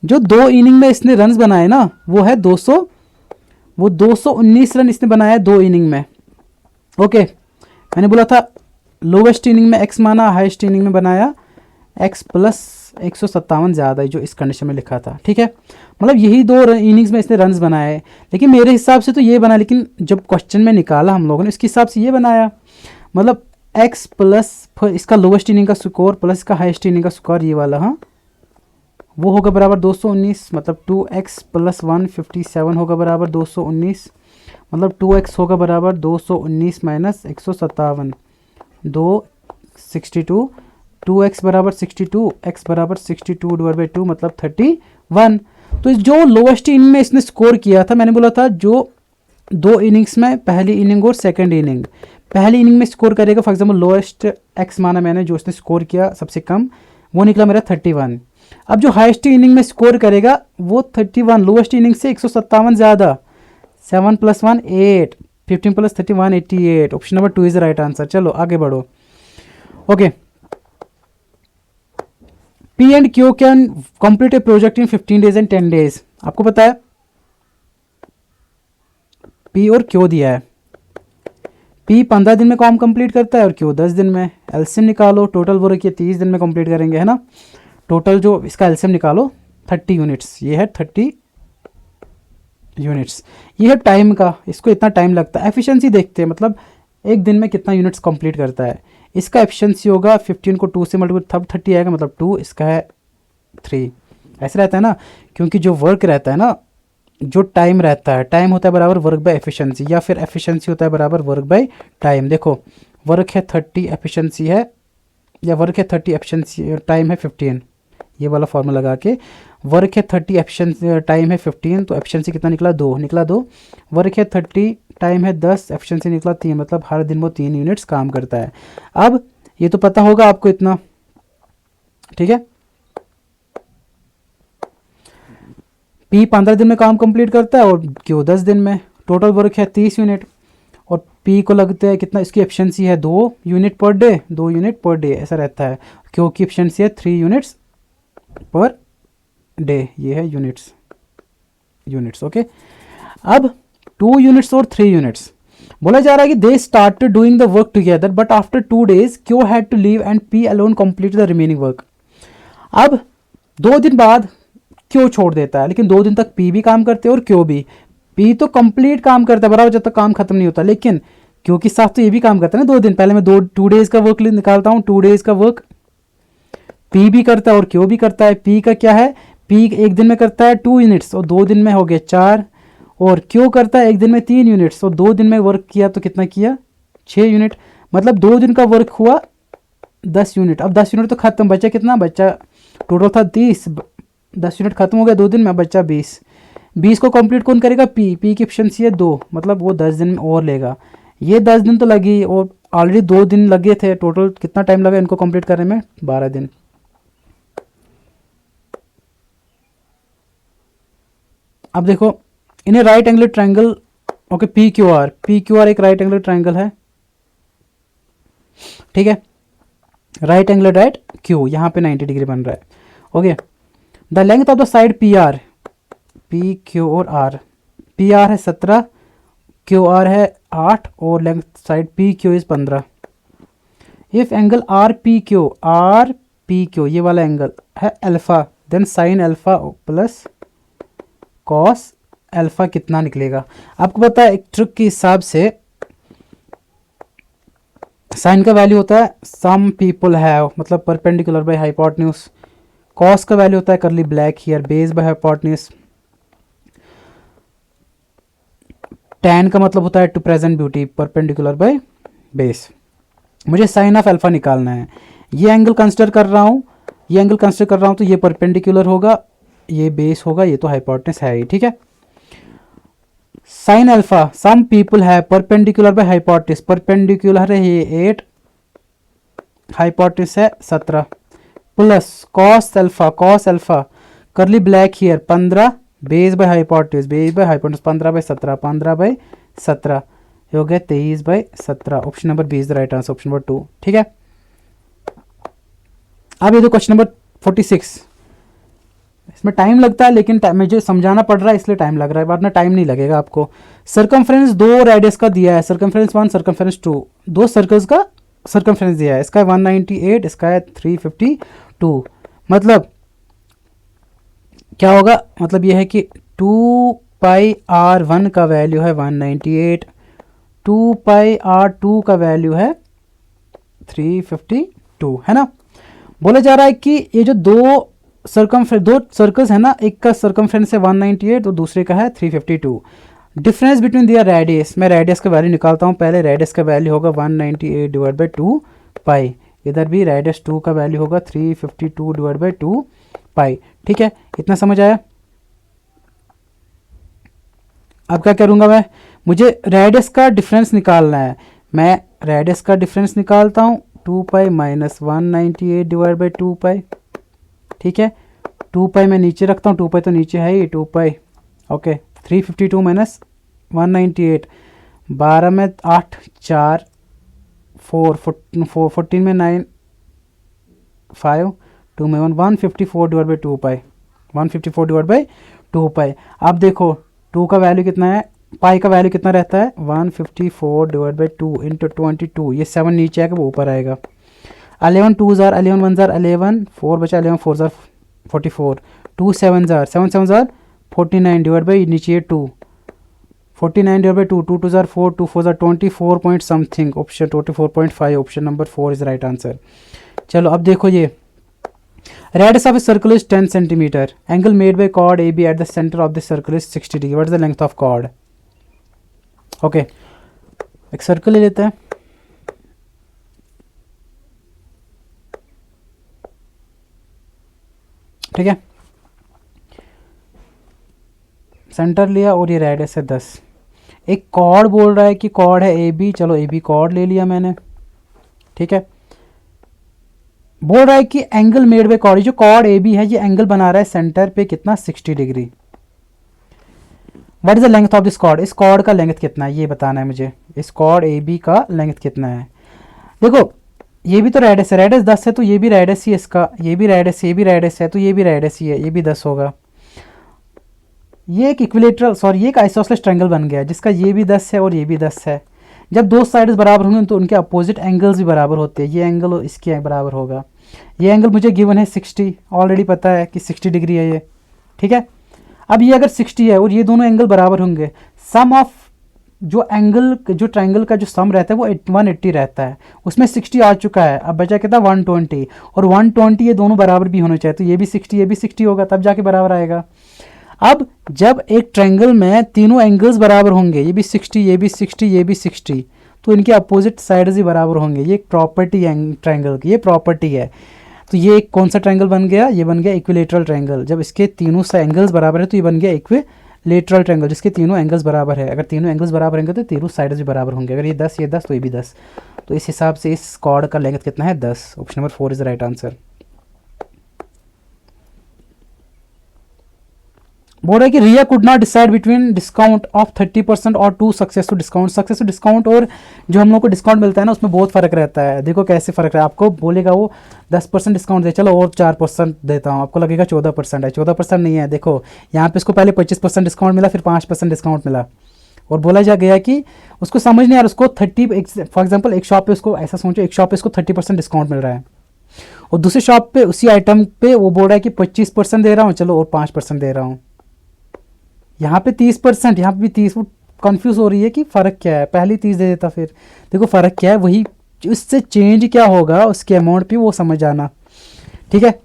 जो 2 इनिंग में इसने रन्स बनाए ना वो है 219 रन इसने बनाया 2 इनिंग में, ओके। मैंने बोला था लोवेस्ट इनिंग में x माना, हाईएस्ट इनिंग में बनाया x प्लस 157 ज़्यादा है जो इस कंडीशन में लिखा था, ठीक है। मतलब यही 2 इनिंग्स में इसने रन्स बनाए, लेकिन मेरे हिसाब से तो ये बना, लेकिन जब क्वेश्चन में निकाला हम लोगों ने इसके हिसाब से ये बनाया, मतलब x प्लस इसका लोवेस्ट इनिंग का स्कोर प्लस इसका हाईएस्ट इनिंग का स्कोर, ये वाला, हाँ, वो होगा बराबर 219, मतलब 2x प्लस 157 होगा बराबर 219, मतलब 2x होगा बराबर 219 माइनस 157, 262, 2x बराबर 62, x बराबर 62 डिवाइड बाई 2 मतलब 31। तो जो लोवेस्ट इनिंग में इसने स्कोर किया था, मैंने बोला था जो 2 इनिंग्स में, पहली इनिंग और सेकंड इनिंग, पहली इनिंग में स्कोर करेगा, फॉर एग्जांपल लोएस्ट x माना मैंने, जो उसने स्कोर किया सबसे कम, वो निकला मेरा 31। अब जो हाईएस्ट इनिंग में स्कोर करेगा वो 31, लोएस्ट इनिंग से 157 ज़्यादा, 7 + 1 8, 15 + 31 88, option number 2 is right answer. चलो आगे बढ़ो, okay. P and Q can complete A project in 15 days and 10 days। आपको पता है P और Q दिया है, P 15 दिन में काम कंप्लीट करता है और Q 10 दिन में। एलसीएम निकालो, टोटल वर्क ये 30 दिन में कंप्लीट करेंगे, है ना। टोटल जो इसका एलसीएम निकालो 30 यूनिट्स, ये है 30 यूनिट्स, ये है टाइम का, इसको इतना टाइम लगता है। एफिशिएंसी देखते हैं, मतलब एक दिन में कितना यूनिट्स कंप्लीट करता है। इसका एफिशिएंसी होगा 15 को 2 से मल्टीप्लाई, तब 30 आएगा, मतलब 2, इसका है 3, ऐसे रहता है ना। क्योंकि जो वर्क रहता है ना, जो टाइम रहता है, टाइम होता है बराबर वर्क बाय एफिशिएंसी, या फिर एफिशिएंसी होता है बराबर वर्क बाय टाइम। देखो वर्क है 30, एफिशिएंसी है, या वर्क है 30, एफिशिएंसी टाइम है 15, ये वाला फॉर्मूला लगा के, वर्क है 30, एफिशिएंसी टाइम है 15, तो एफिशिएंसी कितना निकला, 2, वर्क है 30, टाइम है 10, एफिशिएंसी निकला 3, मतलब हर दिन वो 3 यूनिट्स काम करता है। अब ये तो पता होगा आपको इतना, ठीक है। P 15 दिन में काम कंप्लीट करता है और Q 10 दिन में। टोटल वर्क है 30 यूनिट, और P को लगता है कितना, इसकी एफिशिएंसी है 2 unit per day, 2 unit per day ऐसा रहता है। Q की एफिशिएंसी है 3 यूनिट्स पर डे, ये है यूनिट्स, ओके। अब 2 यूनिट्स और 3 यूनिट्स। बोला जा रहा है कि they started doing the work together but after 2 days Q had to leave and P alone complete the remaining work. अब 2 दिन बाद क्यू छोड़ देता है, लेकिन 2 दिन तक पी भी काम करते हैं और क्यू भी। पी तो कंप्लीट काम करता है बराबर जब तक काम खत्म नहीं होता, लेकिन क्यू के साथ तो ये भी काम करता है ना 2 दिन। पहले मैं 2 days का वर्क निकालता हूँ, 2 days का वर्क पी भी करता है और क्यू भी करता है। पी का क्या है, पी 1 दिन में करता है 2 यूनिट्स और 2 दिन में हो गए 4, और क्यू करता है 1 दिन में 3 यूनिट्स और 2 दिन में वर्क किया तो कितना किया 6 यूनिट। मतलब 2 दिन का वर्क हुआ 10 यूनिट। अब 10 यूनिट तो खत्म, बचा कितना, बचा टोटल था 30, 10 यूनिट खत्म हो गया 2 दिन में, बचा 20। 20 को कंप्लीट कौन करेगा, पी की एफिशिएंसी है 2, मतलब वो 10 दिन में और लेगा। ये 10 दिन तो लगी और ऑलरेडी 2 दिन लगे थे, टोटल कितना टाइम लगा इनको कंप्लीट करने में, 12 दिन। अब देखो इन्हें right angle triangle, okay P Q are एक राइट एंगल ट्रायंगल है, ठीक है, राइट एंगल राइट क्यू, यहाँ पे 90 डिग्री बन रहा है। Okay, the length of the side P R, P Q और आर, पी आर है 17, क्यू आर है 8 और length side P Q is 15। If angle R P Q ये वाला एंगल है alpha, then sine alpha plus cos alpha कितना निकलेगा। आपको पता है एक ट्रिक के हिसाब से साइन का वैल्यू होता है सम पीपल हैव, मतलब परपेंडिकुलर बाय हाइपोटेन्यूज। कॉस का वैल्यू होता है curly black hair, base by hypotenuse. Tan का मतलब होता है to present beauty, perpendicular by base. मुझे साइन ऑफ अल्फा निकालना है। ये एंगल कंसिडर कर रहा हूँ, ये एंगल कंसिडर कर रहा हूँ, तो ये परपेंडिकुलर होगा, ये बेस होगा, ये तो हाइपोटेन्यूज है ही, ठीक है। साइन अल्फा सम पीपल है परपेंडिकुलर बाय हाइपोटेन्यूज, परपेंडिकुलर है ये 8, हाइपोटेन्यूज है 17, plus cos alpha curly black hair 15, base by hypotenuse 15/17, 15/17 हो गया 23/17। Option number B is the right answer, option number 2, ठीक है। अब ये जो क्वेश्चन नंबर 46, इसमें टाइम लगता है लेकिन मुझे समझाना पड़ रहा है इसलिए टाइम लग रहा है, वरना टाइम नहीं लगेगा आपको। सर्कमफ्रेंस 2 रेडियस का दिया है, सर्कमफ्रेंस 1 सर्कमफ्रेंस 2, 2 सर्कल्स का सर्कमफ्रेंस दिया है, इसका है 198, इसका है 352। मतलब क्या होगा, मतलब यह है कि 2πr1 का वैल्यू है 198, 2πr2 का वैल्यू है 352, है ना। बोला जा रहा है कि ये जो दो सर्कल्स है ना, एक का सर्कमफ्रेंस है 198 और दूसरे का है 352। डिफरेंस बिटवीन दियर रेडियस, मैं रेडियस का वैल्यू निकालता हूँ पहले। रेडियस का वैल्यू होगा 198 डिवाइड बाई 2 पाई, इधर भी रेडियस 2 का वैल्यू होगा 352 डिवाइड बाई 2 पाई, ठीक है। इतना समझ आया। अब क्या करूँगा मैं, मुझे रेडियस का डिफरेंस निकालना है। मैं रेडियस का डिफरेंस निकालता हूँ 2 पाई माइनस 198 डिवाइड बाई 2 पाई, ठीक है। 2 पाई मैं नीचे रखता हूँ, 2 पाई तो नीचे है ही, 2 पाई ओके। 352 माइनस 198, 12 में 8, 4, 14 में 9, 5, 2 में 1, 154 divide by 2 pi, 154 divide by 2 पाई। अब देखो 2 का वैल्यू कितना है, पाई का वैल्यू कितना रहता है 154 डिवाइड बाई 2 इंटू 22, ये 7 नीचे आएगा वो ऊपर आएगा। 11 2 जार 11 1 जार 11, 4 बचा, 11 4 जार 44, 2 7 जार 7 7 जार 49 डिवाइड बाई नीचे 2, 49 डिवाइड बाई 2, 2 2 जार 4, 2 4 जार 24 point something, option 24.5, option number 4 is right answer. चलो अब देखो, ये radius of a circle is 10 centimetre, angle made by chord A B at the centre of the circle is 60 degree, what is the length of chord. Okay, एक circle ले लेते हैं, ठीक है। सेंटर लिया और ये रेडियस है 10। एक कॉर्ड बोल रहा है कि कॉर्ड है ए बी, चलो ए बी कॉर्ड ले लिया मैंने, ठीक है। बोल रहा है कि एंगल मेड बाय कॉर्ड, जो कॉर्ड ए बी है ये एंगल बना रहा है सेंटर पे कितना 60 degree. What is the length of this cord, इस कॉर्ड का लेंथ कितना है ये बताना है मुझे, इस कॉर्ड ए बी का लेंथ कितना है। देखो ये भी तो रेडियस है, रेडियस 10 है तो ये भी रेडियस ही है इसका, ये भी रेडियस, ये भी रेडियस है तो ये भी रेडियस ही है, ये भी 10 होगा। ये एक इक्विलेटरल ये एक आइसोसेलेस ट्रायंगल बन गया जिसका ये भी 10 है और ये भी 10 है। जब दो साइड्स बराबर होंगे तो उनके अपोजिट एंगल्स भी बराबर होते हैं। ये एंगल और इसके बराबर होगा। ये एंगल मुझे गिवन है 60, ऑलरेडी पता है कि 60 डिग्री है ये, ठीक है। अब ये अगर 60 है और ये दोनों एंगल बराबर होंगे, सम ऑफ जो एंगल जो ट्रायंगल का जो सम रहता है वो 180 रहता है, उसमें 60 आ चुका है। अब बचा कितना 120, और 120 ये दोनों बराबर भी होने चाहिए, तो ये भी 60 ये भी 60 होगा, तब जाके बराबर आएगा। अब जब एक ट्रायंगल में तीनों एंगल्स बराबर होंगे, ये भी 60 ये भी 60 ये भी 60, तो इनके अपोजिट साइड्स ही बराबर होंगे। ये एक प्रॉपर्टी है ट्रायंगल की, ये प्रॉपर्टी है। तो ये एक कौन सा ट्रायंगल बन गया, ये बन गया इक्विलेटरल ट्रायंगल। जब इसके तीनों से एंगल्स बराबर है तो ये बन गया इक्विलेटरल ट्रायंगल जिसके तीनों एंगल्स बराबर है। अगर तीनों एंगल्स बराबर होंगे तो तीनों साइड्स भी बराबर होंगे। अगर ये 10 ये 10 तो ये भी 10, तो इस हिसाब से इस कॉर्ड का लेंथ कितना है 10। Option number 4 is the right answer. बोल रहा है कि Riya could not decide between discount of 30% और 2 सक्सेसफुल डिस्काउंट। सक्सेसफुल डिस्काउंट और जो हम लोग को डिस्काउंट मिलता है ना उसमें बहुत फ़र्क रहता है। देखो कैसे फ़र्क है, आपको बोलेगा वो 10% डिस्काउंट दे, चलो और 4% देता हूँ, आपको लगेगा 14% है। 14% नहीं है, देखो यहाँ पे इसको पहले 25% डिस्काउंट मिला, फिर 5% डिस्काउंट मिला, और बोला जा गया कि उसको समझ नहीं आ रहा, उसको 30 फॉर एग्जाम्पल एक शॉप पे उसको ऐसा सोचो, एक शॉप पे उसको 30% डिस्काउंट मिल रहा है और दूसरी शॉप पे उसी आइटम पे वो बोल रहा है कि 25% दे रहा हूँ, चलो और 5% दे रहा हूँ। यहाँ पे 30%, यहाँ पे भी 30, वो कन्फ्यूज़ हो रही है कि फ़र्क क्या है, पहले 30 दे देता, फिर देखो फ़र्क क्या है, वही उससे चेंज क्या होगा उसके अमाउंट पे वो समझ आना, ठीक है।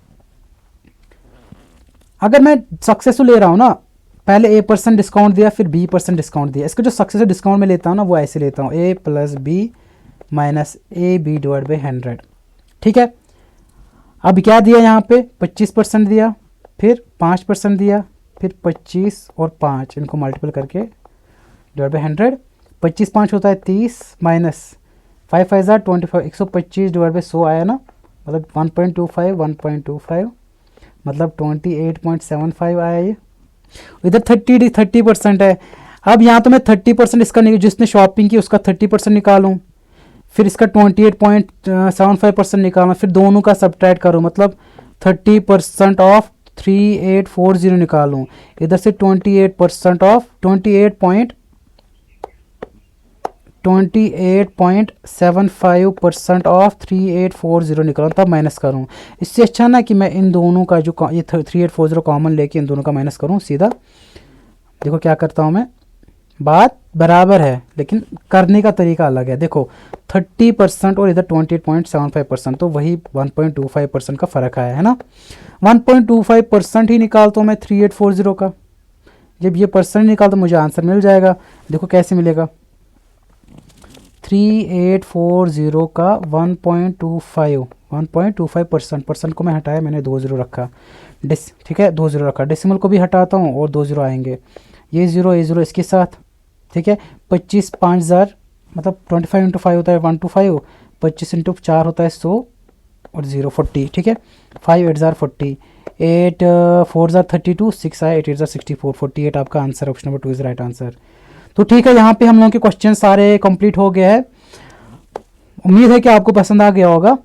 अगर मैं सक्सेसफुल ले रहा हूँ ना, पहले A% डिस्काउंट दिया फिर B% डिस्काउंट दिया, इसका जो सक्सेसफुल डिस्काउंट में लेता हूँ ना वो ऐसे लेता हूँ A + B - AB / 100, ठीक है। अब क्या दिया यहाँ पे 25% दिया, फिर 5% दिया, फिर 25 और 5 इनको मल्टीपल करके डिवाइड बाई 100, 25 5 होता है 30 माइनस 5 5 25, 125 डिवाइड बाई 100 आया ना, मतलब 1.25 मतलब 28.75 आया ये। इधर 30% है। अब यहाँ तो मैं 30% इसका जिसने शॉपिंग की उसका 30% निकालूँ, फिर इसका 28.75% निकालना, फिर दोनों का सब्ट्रैक्ट करूँ, मतलब 30% ऑफ 3840 निकालूं, इधर से 28% ऑफ 28.75% ऑफ 3840 निकालूं, तब माइनस करूं। इससे अच्छा ना कि मैं इन दोनों का जो ये 3840 कॉमन लेके इन दोनों का माइनस करूं सीधा। देखो क्या करता हूं मैं, बात बराबर है लेकिन करने का तरीका अलग है। देखो 30% और इधर 28.75%, तो वही 1.25% का फ़र्क आया है ना। 1.25% ही निकालता हूँ मैं 3840 का, जब ये परसेंट निकालता मुझे आंसर मिल जाएगा। देखो कैसे मिलेगा, 3840 का 1.25 परसेंट को मैं हटाया, मैंने 2 0 रखा, ठीक है 2 0 रखा, डेसिमल को भी हटाता हूँ और 2 0 आएंगे, ये 0 इसके साथ, ठीक है। 25 5000 मतलब 25 × 5 होता है 125, 25 × 4 होता है 100 और 0 40, ठीक है। 5 8 जार 40, 8 4 जार 32, 6 आया 8 8 जार 64, 48 आपका answer, option number 2 is right answer. तो ठीक है, यहाँ पे हम लोगों के क्वेश्चन सारे कंप्लीट हो गए हैं। उम्मीद है कि आपको पसंद आ गया होगा।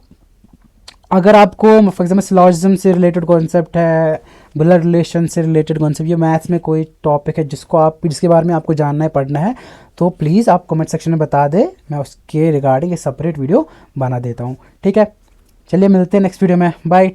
अगर आपको फॉर एग्जाम्पल सिलॉजिज्म से रिलेटेड कॉन्सेप्ट है, ब्लड रिलेशन से रिलेटेड कॉन्सेप्ट, ये मैथ्स में कोई टॉपिक है जिसके बारे में आपको जानना है, पढ़ना है, तो प्लीज़ आप कमेंट सेक्शन में बता दें, मैं उसके रिगार्डिंग ये सेपरेट वीडियो बना देता हूँ, ठीक है। चलिए मिलते हैं नेक्स्ट वीडियो में, बाय।